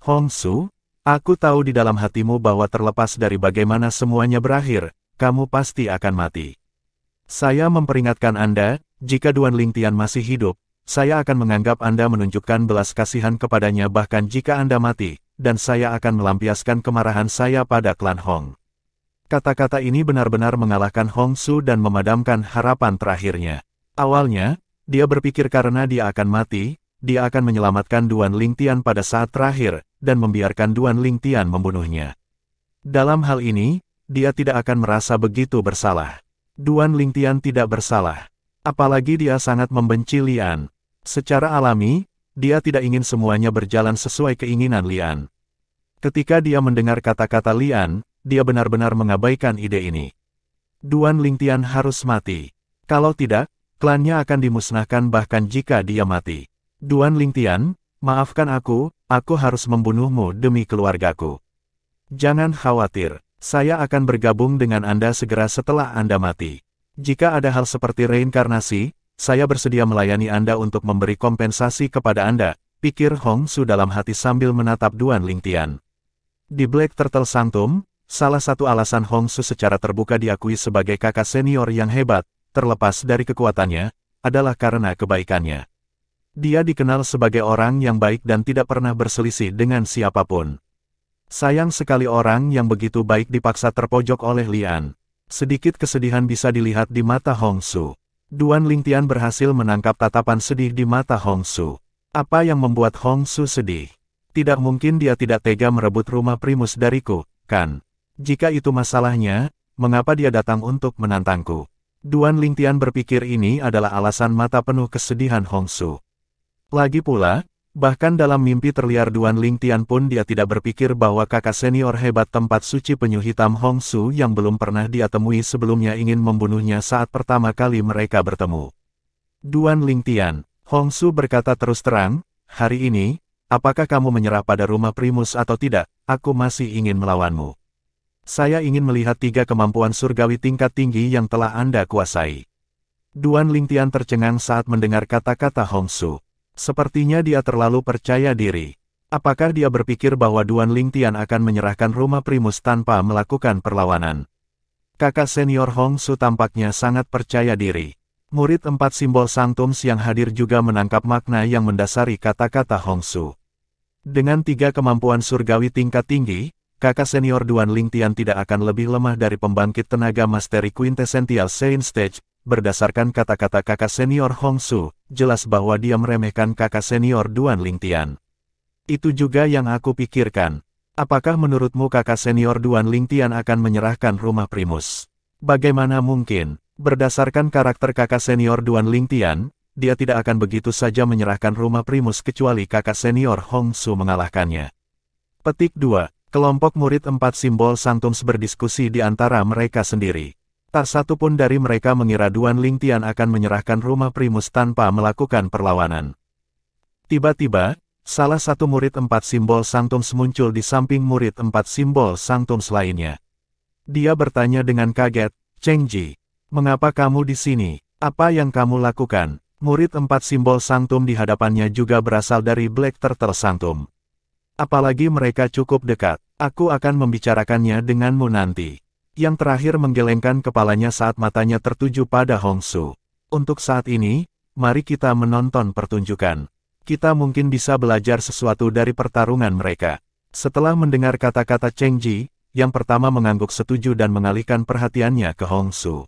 Hongsu, aku tahu di dalam hatimu bahwa terlepas dari bagaimana semuanya berakhir, kamu pasti akan mati. Saya memperingatkan Anda, jika Duan Lingtian masih hidup, saya akan menganggap Anda menunjukkan belas kasihan kepadanya bahkan jika Anda mati, dan saya akan melampiaskan kemarahan saya pada klan Hong. Kata-kata ini benar-benar mengalahkan Hongsu dan memadamkan harapan terakhirnya. Awalnya, dia berpikir karena dia akan mati, dia akan menyelamatkan Duan Lingtian pada saat terakhir, dan membiarkan Duan Lingtian membunuhnya. Dalam hal ini, dia tidak akan merasa begitu bersalah. Duan Lingtian tidak bersalah. Apalagi dia sangat membenci Lian. Secara alami, dia tidak ingin semuanya berjalan sesuai keinginan Lian. Ketika dia mendengar kata-kata Lian, dia benar-benar mengabaikan ide ini. Duan Lingtian harus mati. Kalau tidak, klannya akan dimusnahkan bahkan jika dia mati. Duan Lingtian, maafkan aku harus membunuhmu demi keluargaku. Jangan khawatir, saya akan bergabung dengan Anda segera setelah Anda mati. Jika ada hal seperti reinkarnasi, saya bersedia melayani Anda untuk memberi kompensasi kepada Anda, pikir Hongsu dalam hati sambil menatap Duan Lingtian. Di Black Turtle Sanctum, salah satu alasan Hongsu secara terbuka diakui sebagai kakak senior yang hebat, terlepas dari kekuatannya, adalah karena kebaikannya. Dia dikenal sebagai orang yang baik dan tidak pernah berselisih dengan siapapun. Sayang sekali orang yang begitu baik dipaksa terpojok oleh Lian. Sedikit kesedihan bisa dilihat di mata Hongsu. Duan Lingtian berhasil menangkap tatapan sedih di mata Hongsu. Apa yang membuat Hongsu sedih? Tidak mungkin dia tidak tega merebut rumah primus dariku, kan? Jika itu masalahnya, mengapa dia datang untuk menantangku? Duan Lingtian berpikir ini adalah alasan mata penuh kesedihan Hongsu. Lagi pula, bahkan dalam mimpi terliar Duan Lingtian pun dia tidak berpikir bahwa kakak senior hebat tempat suci penyu hitam Hongsu yang belum pernah dia temui sebelumnya ingin membunuhnya saat pertama kali mereka bertemu. Duan Lingtian, Hongsu berkata terus terang, hari ini, apakah kamu menyerah pada rumah primus atau tidak, aku masih ingin melawanmu. Saya ingin melihat 3 kemampuan surgawi tingkat tinggi yang telah Anda kuasai. Duan Lingtian tercengang saat mendengar kata-kata Hongsu. Sepertinya dia terlalu percaya diri. Apakah dia berpikir bahwa Duan Lingtian akan menyerahkan rumah primus tanpa melakukan perlawanan? Kakak senior Hongsu tampaknya sangat percaya diri. Murid 4 simbol Sanctums yang hadir juga menangkap makna yang mendasari kata-kata Hongsu. Dengan 3 kemampuan surgawi tingkat tinggi, kakak senior Duan Lingtian tidak akan lebih lemah dari pembangkit tenaga Mastery Quintessential Saint Stage. Berdasarkan kata-kata kakak senior Hongsu, jelas bahwa dia meremehkan kakak senior Duan Lingtian. Itu juga yang aku pikirkan. Apakah menurutmu kakak senior Duan Lingtian akan menyerahkan rumah primus? Bagaimana mungkin? Berdasarkan karakter kakak senior Duan Lingtian, dia tidak akan begitu saja menyerahkan rumah primus kecuali kakak senior Hongsu mengalahkannya. Petik 2. Kelompok murid 4 simbol Sanctums berdiskusi di antara mereka sendiri. Tak satu pun dari mereka mengira Duan Lingtian akan menyerahkan rumah primus tanpa melakukan perlawanan. Tiba-tiba, salah satu murid 4 simbol Sanctums muncul di samping murid 4 simbol Sanctums lainnya. Dia bertanya dengan kaget, Cheng Ji, mengapa kamu di sini? Apa yang kamu lakukan? Murid 4 simbol Sanctum di hadapannya juga berasal dari Black Turtle Sanctum. Apalagi mereka cukup dekat, aku akan membicarakannya denganmu nanti. Yang terakhir menggelengkan kepalanya saat matanya tertuju pada Hongsu. Untuk saat ini, mari kita menonton pertunjukan. Kita mungkin bisa belajar sesuatu dari pertarungan mereka. Setelah mendengar kata-kata Cheng Ji, yang pertama mengangguk setuju dan mengalihkan perhatiannya ke Hongsu.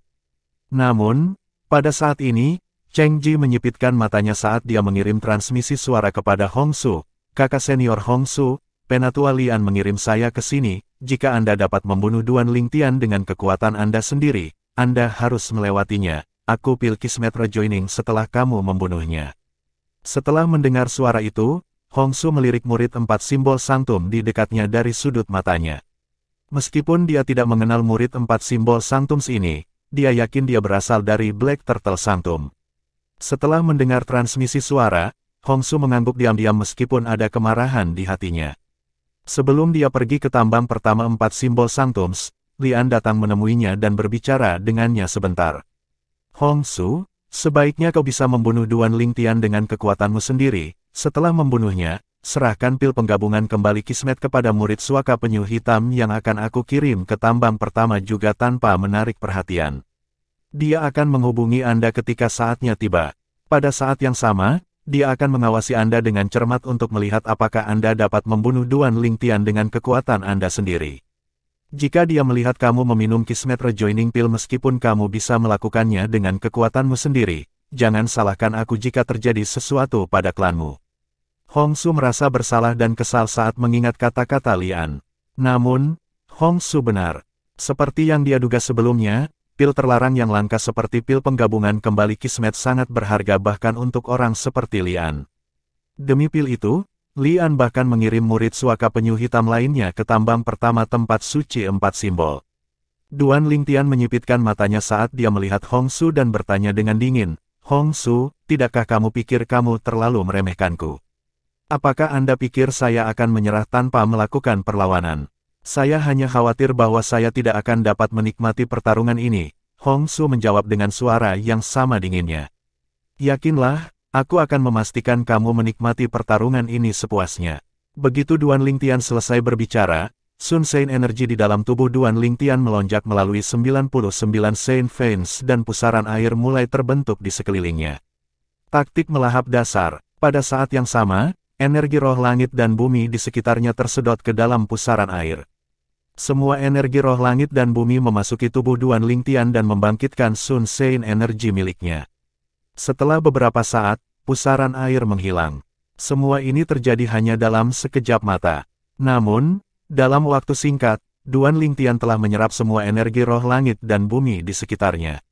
Namun, pada saat ini, Cheng Ji menyipitkan matanya saat dia mengirim transmisi suara kepada Hongsu. Kakak senior Hongsu, Penatua Lian mengirim saya ke sini. Jika Anda dapat membunuh Duan Lingtian dengan kekuatan Anda sendiri, Anda harus melewatinya. Aku pilih Kismet Rejoining setelah kamu membunuhnya. Setelah mendengar suara itu, Hongsu melirik murid 4 simbol Sanctum di dekatnya dari sudut matanya. Meskipun dia tidak mengenal murid 4 simbol Sanctums ini, dia yakin dia berasal dari Black Turtle Sanctum. Setelah mendengar transmisi suara, Hongsu mengangguk diam-diam meskipun ada kemarahan di hatinya. Sebelum dia pergi ke tambang pertama 4 simbol Sanctums, Lian datang menemuinya dan berbicara dengannya sebentar. Hongsu, sebaiknya kau bisa membunuh Duan Lingtian dengan kekuatanmu sendiri. Setelah membunuhnya, serahkan pil penggabungan kembali Kismet kepada murid Suaka Penyu Hitam yang akan aku kirim ke tambang pertama juga tanpa menarik perhatian. Dia akan menghubungi Anda ketika saatnya tiba. Pada saat yang sama, dia akan mengawasi Anda dengan cermat untuk melihat apakah Anda dapat membunuh Duan Lingtian dengan kekuatan Anda sendiri. Jika dia melihat kamu meminum Kismet Rejoining Pill meskipun kamu bisa melakukannya dengan kekuatanmu sendiri, jangan salahkan aku jika terjadi sesuatu pada klanmu. Hongsu merasa bersalah dan kesal saat mengingat kata-kata Lian. Namun, Hongsu benar. Seperti yang dia duga sebelumnya, pil terlarang yang langka seperti pil penggabungan kembali Kismet sangat berharga bahkan untuk orang seperti Lian. Demi pil itu, Lian bahkan mengirim murid Suaka Penyu Hitam lainnya ke tambang pertama tempat suci 4 simbol. Duan Lingtian menyipitkan matanya saat dia melihat Hongsu dan bertanya dengan dingin, Hongsu, tidakkah kamu pikir kamu terlalu meremehkanku? Apakah Anda pikir saya akan menyerah tanpa melakukan perlawanan? Saya hanya khawatir bahwa saya tidak akan dapat menikmati pertarungan ini. Hongsu menjawab dengan suara yang sama dinginnya. Yakinlah, aku akan memastikan kamu menikmati pertarungan ini sepuasnya. Begitu Duan Lingtian selesai berbicara, Sun Sein energi di dalam tubuh Duan Lingtian melonjak melalui 99 Sein Veins dan pusaran air mulai terbentuk di sekelilingnya. Taktik melahap dasar. Pada saat yang sama, energi roh langit dan bumi di sekitarnya tersedot ke dalam pusaran air. Semua energi roh langit dan bumi memasuki tubuh Duan Lingtian dan membangkitkan Sun Sein energi miliknya. Setelah beberapa saat, pusaran air menghilang. Semua ini terjadi hanya dalam sekejap mata. Namun, dalam waktu singkat, Duan Lingtian telah menyerap semua energi roh langit dan bumi di sekitarnya.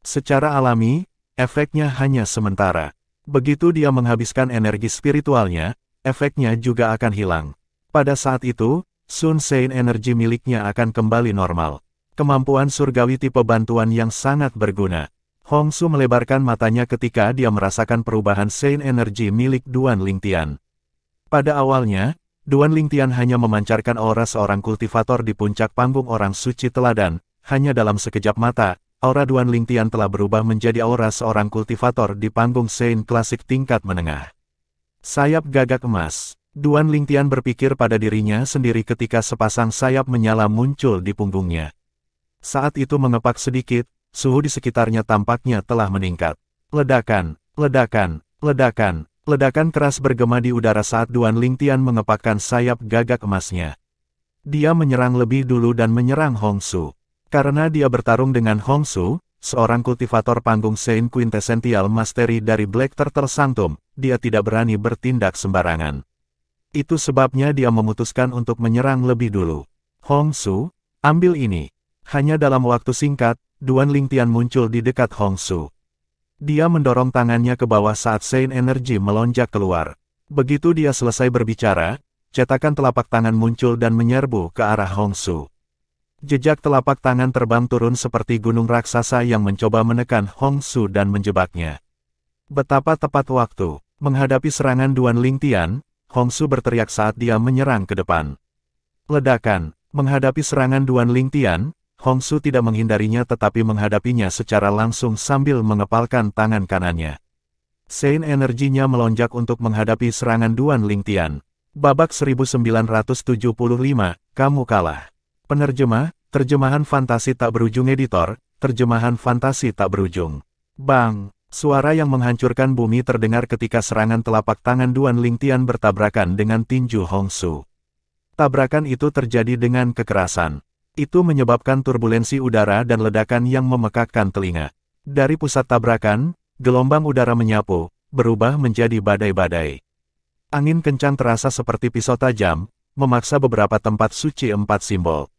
Secara alami, efeknya hanya sementara. Begitu dia menghabiskan energi spiritualnya, efeknya juga akan hilang. Pada saat itu, Sun Sein energi miliknya akan kembali normal. Kemampuan surgawi tipe bantuan yang sangat berguna. Hongsu melebarkan matanya ketika dia merasakan perubahan Sein energi milik Duan Lingtian. Pada awalnya, Duan Lingtian hanya memancarkan aura seorang kultivator di puncak panggung orang suci teladan. Hanya dalam sekejap mata, aura Duan Lingtian telah berubah menjadi aura seorang kultivator di panggung Sein klasik tingkat menengah. Sayap gagak emas. Duan Lingtian berpikir pada dirinya sendiri ketika sepasang sayap menyala muncul di punggungnya. Saat itu mengepak sedikit, suhu di sekitarnya tampaknya telah meningkat. Ledakan, ledakan, ledakan, ledakan keras bergema di udara saat Duan Lingtian mengepakkan sayap gagak emasnya. Dia menyerang lebih dulu dan menyerang Hongsu. Karena dia bertarung dengan Hongsu, seorang kultivator panggung Sein Quintessential Mastery dari Black Turtle Sanctum, dia tidak berani bertindak sembarangan. Itu sebabnya dia memutuskan untuk menyerang lebih dulu. Hongsu, ambil ini. Hanya dalam waktu singkat, Duan Lingtian muncul di dekat Hongsu. Dia mendorong tangannya ke bawah saat Sein energi melonjak keluar. Begitu dia selesai berbicara, cetakan telapak tangan muncul dan menyerbu ke arah Hongsu. Jejak telapak tangan terbang turun seperti gunung raksasa yang mencoba menekan Hongsu dan menjebaknya. Betapa tepat waktu. Menghadapi serangan Duan Lingtian, Hongsu berteriak saat dia menyerang ke depan. Ledakan. Menghadapi serangan Duan Lingtian, Hongsu tidak menghindarinya tetapi menghadapinya secara langsung sambil mengepalkan tangan kanannya. Sein energinya melonjak untuk menghadapi serangan Duan Lingtian. Babak 1975, kamu kalah. Penerjemah, terjemahan fantasi tak berujung editor, terjemahan fantasi tak berujung. Bang! Suara yang menghancurkan bumi terdengar ketika serangan telapak tangan Duan Lingtian bertabrakan dengan tinju Hongsu. Tabrakan itu terjadi dengan kekerasan. Itu menyebabkan turbulensi udara dan ledakan yang memekakkan telinga. Dari pusat tabrakan, gelombang udara menyapu, berubah menjadi badai-badai. Angin kencang terasa seperti pisau tajam, memaksa beberapa tempat suci 4 simbol.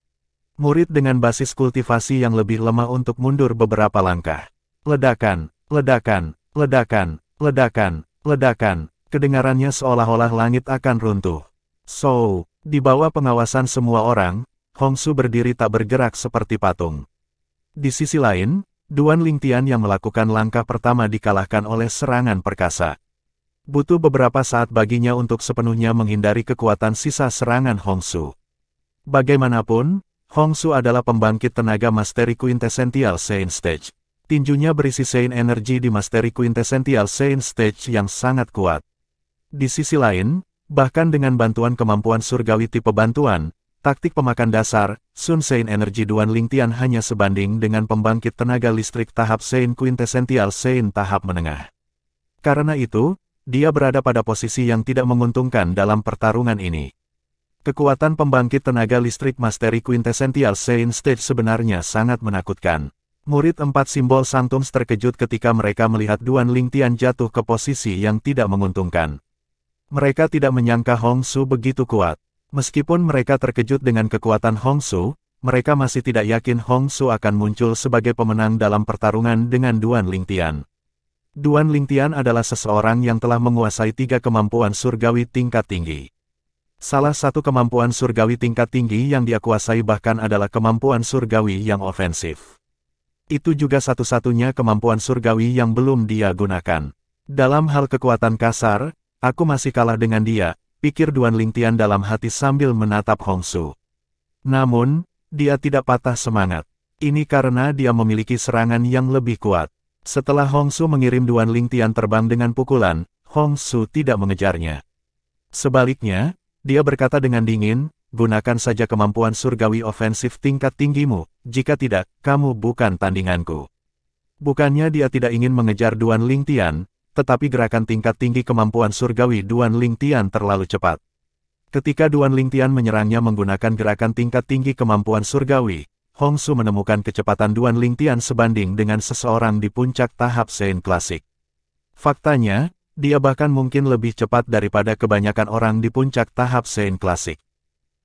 Murid dengan basis kultivasi yang lebih lemah untuk mundur beberapa langkah. Ledakan, ledakan, ledakan, ledakan, ledakan, kedengarannya seolah-olah langit akan runtuh. Di bawah pengawasan semua orang, Hongsu berdiri tak bergerak seperti patung. Di sisi lain, Duan Lingtian yang melakukan langkah pertama dikalahkan oleh serangan perkasa. Butuh beberapa saat baginya untuk sepenuhnya menghindari kekuatan sisa serangan Hongsu. Bagaimanapun, Hongsu adalah pembangkit tenaga Mastery Quintessential Sein Stage. Tinjunya berisi Sein Energy di Mastery Quintessential Sein Stage yang sangat kuat. Di sisi lain, bahkan dengan bantuan kemampuan surgawi tipe bantuan, taktik pemakan dasar, Sun Sein Energy Duan Lingtian hanya sebanding dengan pembangkit tenaga listrik tahap Sein Quintessential Sein tahap menengah. Karena itu, dia berada pada posisi yang tidak menguntungkan dalam pertarungan ini. Kekuatan pembangkit tenaga listrik Mastery Quintessential Sein Stage sebenarnya sangat menakutkan. Murid 4 simbol Sanctums terkejut ketika mereka melihat Duan Lingtian jatuh ke posisi yang tidak menguntungkan. Mereka tidak menyangka Hongsu begitu kuat. Meskipun mereka terkejut dengan kekuatan Hongsu, mereka masih tidak yakin Hongsu akan muncul sebagai pemenang dalam pertarungan dengan Duan Lingtian. Duan Lingtian adalah seseorang yang telah menguasai 3 kemampuan surgawi tingkat tinggi. Salah satu kemampuan surgawi tingkat tinggi yang dia kuasai bahkan adalah kemampuan surgawi yang ofensif. Itu juga satu-satunya kemampuan surgawi yang belum dia gunakan. Dalam hal kekuatan kasar, aku masih kalah dengan dia, pikir Duan Lingtian dalam hati sambil menatap Hongsu. Namun, dia tidak patah semangat. Ini karena dia memiliki serangan yang lebih kuat. Setelah Hongsu mengirim Duan Lingtian terbang dengan pukulan, Hongsu tidak mengejarnya. Sebaliknya, dia berkata dengan dingin, gunakan saja kemampuan surgawi ofensif tingkat tinggimu, jika tidak, kamu bukan tandinganku. Bukannya dia tidak ingin mengejar Duan Lingtian, tetapi gerakan tingkat tinggi kemampuan surgawi Duan Lingtian terlalu cepat. Ketika Duan Lingtian menyerangnya menggunakan gerakan tingkat tinggi kemampuan surgawi, Hongsu menemukan kecepatan Duan Lingtian sebanding dengan seseorang di puncak tahap Sein klasik. Faktanya, dia bahkan mungkin lebih cepat daripada kebanyakan orang di puncak tahap Sein klasik.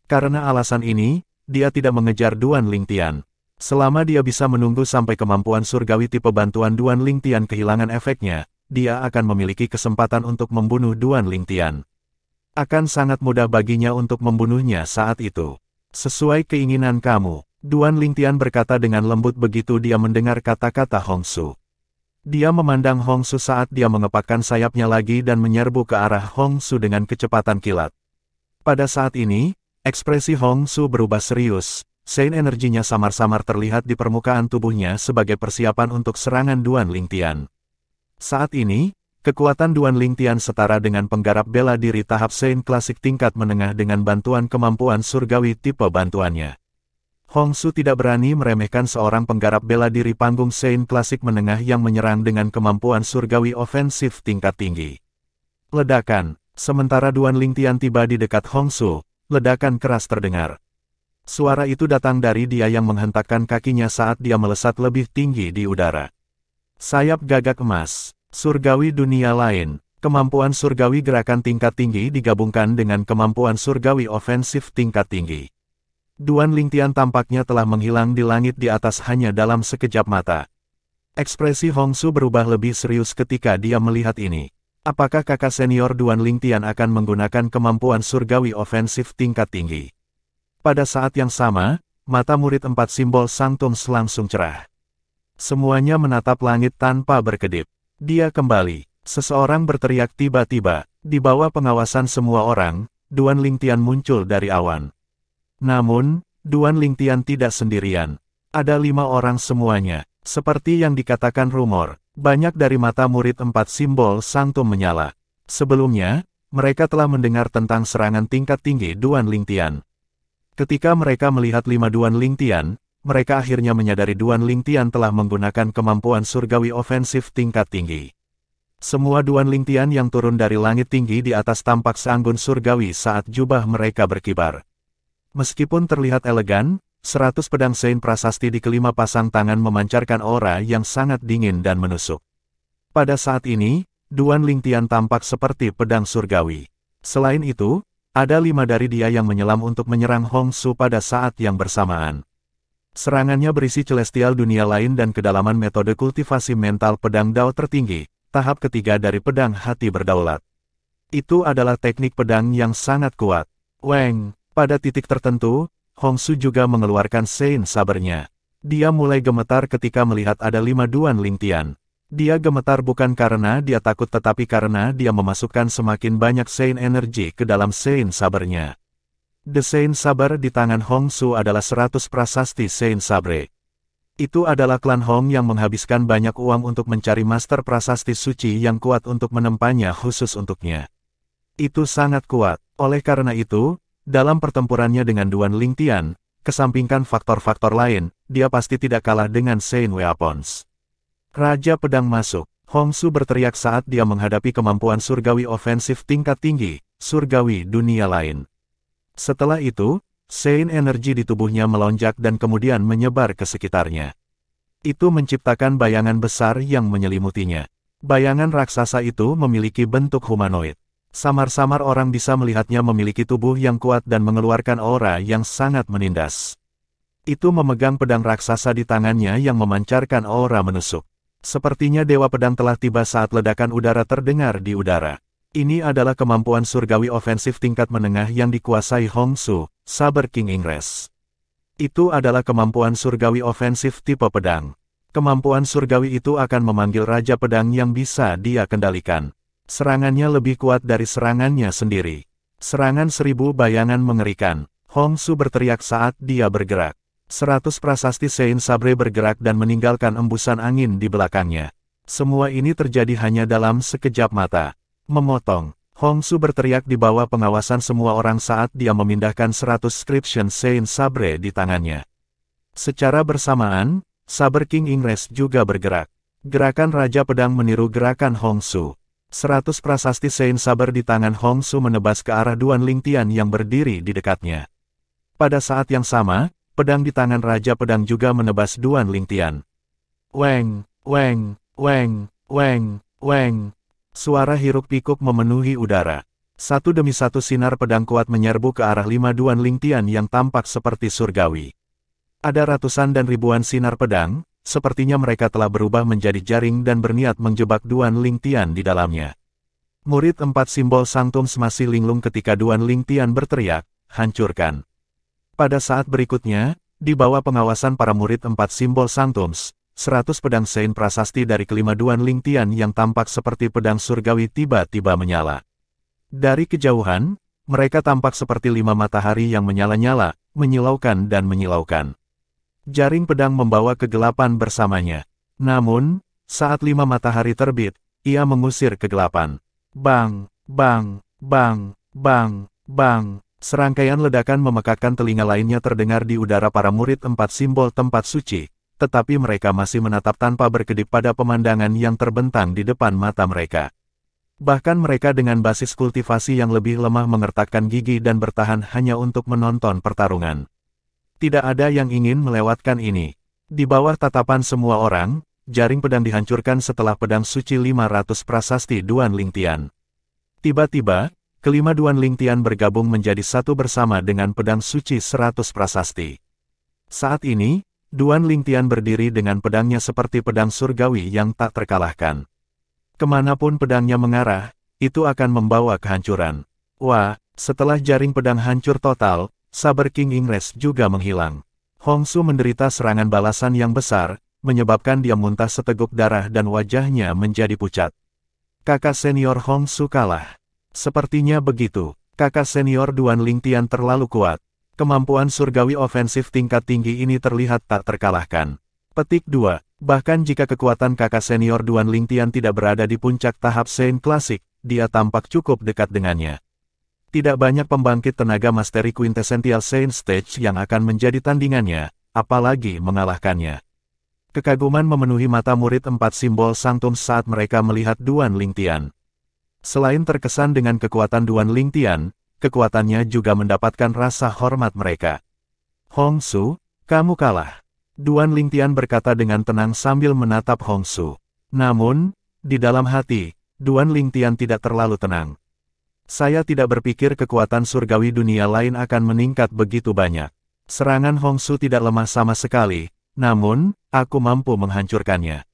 Karena alasan ini, dia tidak mengejar Duan Lingtian. Selama dia bisa menunggu sampai kemampuan surgawi tipe bantuan Duan Lingtian kehilangan efeknya, dia akan memiliki kesempatan untuk membunuh Duan Lingtian. Akan sangat mudah baginya untuk membunuhnya saat itu. Sesuai keinginan kamu, Duan Lingtian berkata dengan lembut begitu dia mendengar kata-kata Hongsu. Dia memandang Hongsu saat dia mengepakkan sayapnya lagi dan menyerbu ke arah Hongsu dengan kecepatan kilat. Pada saat ini, ekspresi Hongsu berubah serius, Sein energinya samar-samar terlihat di permukaan tubuhnya sebagai persiapan untuk serangan Duan Lingtian. Saat ini, kekuatan Duan Lingtian setara dengan penggarap bela diri tahap Sein klasik tingkat menengah dengan bantuan kemampuan surgawi tipe bantuannya. Hongsu tidak berani meremehkan seorang penggarap bela diri panggung Sein klasik menengah yang menyerang dengan kemampuan surgawi ofensif tingkat tinggi. Ledakan, sementara Duan Lingtian tiba di dekat Hongsu, ledakan keras terdengar. Suara itu datang dari dia yang menghentakkan kakinya saat dia melesat lebih tinggi di udara. Sayap gagak emas, surgawi dunia lain, kemampuan surgawi gerakan tingkat tinggi digabungkan dengan kemampuan surgawi ofensif tingkat tinggi. Duan Lingtian tampaknya telah menghilang di langit di atas hanya dalam sekejap mata. Ekspresi Hongsu berubah lebih serius ketika dia melihat ini. Apakah kakak senior Duan Lingtian akan menggunakan kemampuan surgawi ofensif tingkat tinggi? Pada saat yang sama, mata murid 4 simbol Sanctums langsung cerah. Semuanya menatap langit tanpa berkedip. Dia kembali. Seseorang berteriak tiba-tiba. Di bawah pengawasan semua orang, Duan Lingtian muncul dari awan. Namun, Duan Lingtian tidak sendirian. Ada 5 orang semuanya. Seperti yang dikatakan rumor, banyak dari mata murid 4 simbol Sanctum menyala. Sebelumnya, mereka telah mendengar tentang serangan tingkat tinggi Duan Lingtian. Ketika mereka melihat 5 Duan Lingtian, mereka akhirnya menyadari Duan Lingtian telah menggunakan kemampuan surgawi ofensif tingkat tinggi. Semua Duan Lingtian yang turun dari langit tinggi di atas tampak seanggun surgawi saat jubah mereka berkibar. Meskipun terlihat elegan, 100 pedang Sein prasasti di kelima pasang tangan memancarkan aura yang sangat dingin dan menusuk. Pada saat ini, Duan Lingtian tampak seperti pedang surgawi. Selain itu, ada 5 dari dia yang menyelam untuk menyerang Hong Su pada saat yang bersamaan. Serangannya berisi celestial dunia lain dan kedalaman metode kultivasi mental pedang Dao tertinggi, tahap ketiga dari pedang hati berdaulat. Itu adalah teknik pedang yang sangat kuat. Weng, pada titik tertentu, Hong Su juga mengeluarkan Sein Sabernya. Dia mulai gemetar ketika melihat ada 5 Duan Lingtian. Dia gemetar bukan karena dia takut tetapi karena dia memasukkan semakin banyak Sein energi ke dalam Sein Sabernya. The Sein Saber di tangan Hong Su adalah 100 prasasti Sein Sabre. Itu adalah klan Hong yang menghabiskan banyak uang untuk mencari master prasasti suci yang kuat untuk menempanya khusus untuknya. Itu sangat kuat. Oleh karena itu, dalam pertempurannya dengan Duan Lingtian, kesampingkan faktor-faktor lain, dia pasti tidak kalah dengan Sein Weapons. Raja Pedang masuk. Hong Su berteriak saat dia menghadapi kemampuan surgawi ofensif tingkat tinggi, surgawi dunia lain. Setelah itu, Sein energi di tubuhnya melonjak dan kemudian menyebar ke sekitarnya. Itu menciptakan bayangan besar yang menyelimutinya. Bayangan raksasa itu memiliki bentuk humanoid. Samar-samar orang bisa melihatnya memiliki tubuh yang kuat dan mengeluarkan aura yang sangat menindas. Itu memegang pedang raksasa di tangannya yang memancarkan aura menusuk. Sepertinya Dewa Pedang telah tiba saat ledakan udara terdengar di udara. Ini adalah kemampuan surgawi ofensif tingkat menengah yang dikuasai Hong Su, Saber King Ingres. Itu adalah kemampuan surgawi ofensif tipe pedang. Kemampuan surgawi itu akan memanggil Raja Pedang yang bisa dia kendalikan. Serangannya lebih kuat dari serangannya sendiri. Serangan 1000 bayangan mengerikan. Hong Su berteriak saat dia bergerak. 100 prasasti Sein Sabre bergerak dan meninggalkan embusan angin di belakangnya. Semua ini terjadi hanya dalam sekejap mata. Memotong. Hong Su berteriak di bawah pengawasan semua orang saat dia memindahkan 100 scription Sein Sabre di tangannya. Secara bersamaan, Saber King Ingres juga bergerak. Gerakan Raja Pedang meniru gerakan Hong Su. 100 prasasti Sein Saber di tangan Hong Su menebas ke arah Duan Lingtian yang berdiri di dekatnya. Pada saat yang sama, pedang di tangan Raja Pedang juga menebas Duan Lingtian. Weng, weng, weng, weng, weng. Suara hiruk-pikuk memenuhi udara. Satu demi satu sinar pedang kuat menyerbu ke arah 5 Duan Lingtian yang tampak seperti surgawi. Ada ratusan dan ribuan sinar pedang. Sepertinya mereka telah berubah menjadi jaring dan berniat menjebak Duan Lingtian di dalamnya. Murid 4 simbol Sanctum masih linglung ketika Duan Lingtian berteriak, hancurkan. Pada saat berikutnya, di bawah pengawasan para murid 4 simbol Sanctum, 100 pedang Sein prasasti dari kelima Duan Lingtian yang tampak seperti pedang surgawi tiba-tiba menyala. Dari kejauhan, mereka tampak seperti 5 matahari yang menyala-nyala, menyilaukan dan menyilaukan. Jaring pedang membawa kegelapan bersamanya. Namun, saat 5 matahari terbit, ia mengusir kegelapan. Bang, bang, bang, bang, bang. Serangkaian ledakan memekakkan telinga lainnya terdengar di udara para murid 4 simbol tempat suci, tetapi mereka masih menatap tanpa berkedip pada pemandangan yang terbentang di depan mata mereka. Bahkan mereka dengan basis kultivasi yang lebih lemah mengertakkan gigi dan bertahan hanya untuk menonton pertarungan. Tidak ada yang ingin melewatkan ini. Di bawah tatapan semua orang, jaring pedang dihancurkan setelah pedang suci 500 prasasti Duan Lingtian. Tiba-tiba, kelima Duan Lingtian bergabung menjadi satu bersama dengan pedang suci 100 prasasti. Saat ini, Duan Lingtian berdiri dengan pedangnya seperti pedang surgawi yang tak terkalahkan. Kemanapun pedangnya mengarah, itu akan membawa kehancuran. Wah, setelah jaring pedang hancur total, Saber King Ingres juga menghilang. Hong Su menderita serangan balasan yang besar, menyebabkan dia muntah seteguk darah dan wajahnya menjadi pucat. Kakak senior Hong Su kalah. Sepertinya begitu, kakak senior Duan Lingtian terlalu kuat. Kemampuan surgawi ofensif tingkat tinggi ini terlihat tak terkalahkan. Petik 2. Bahkan jika kekuatan kakak senior Duan Lingtian tidak berada di puncak tahap Saint Klasik, dia tampak cukup dekat dengannya. Tidak banyak pembangkit tenaga Mastery Quintessential Saint Stage yang akan menjadi tandingannya, apalagi mengalahkannya. Kekaguman memenuhi mata murid 4 simbol Sanctum saat mereka melihat Duan Lingtian. Selain terkesan dengan kekuatan Duan Lingtian, kekuatannya juga mendapatkan rasa hormat mereka. Hongsu, kamu kalah. Duan Lingtian berkata dengan tenang sambil menatap Hongsu. Namun, di dalam hati, Duan Lingtian tidak terlalu tenang. Saya tidak berpikir kekuatan surgawi dunia lain akan meningkat begitu banyak. Serangan Hongsu tidak lemah sama sekali, namun, aku mampu menghancurkannya.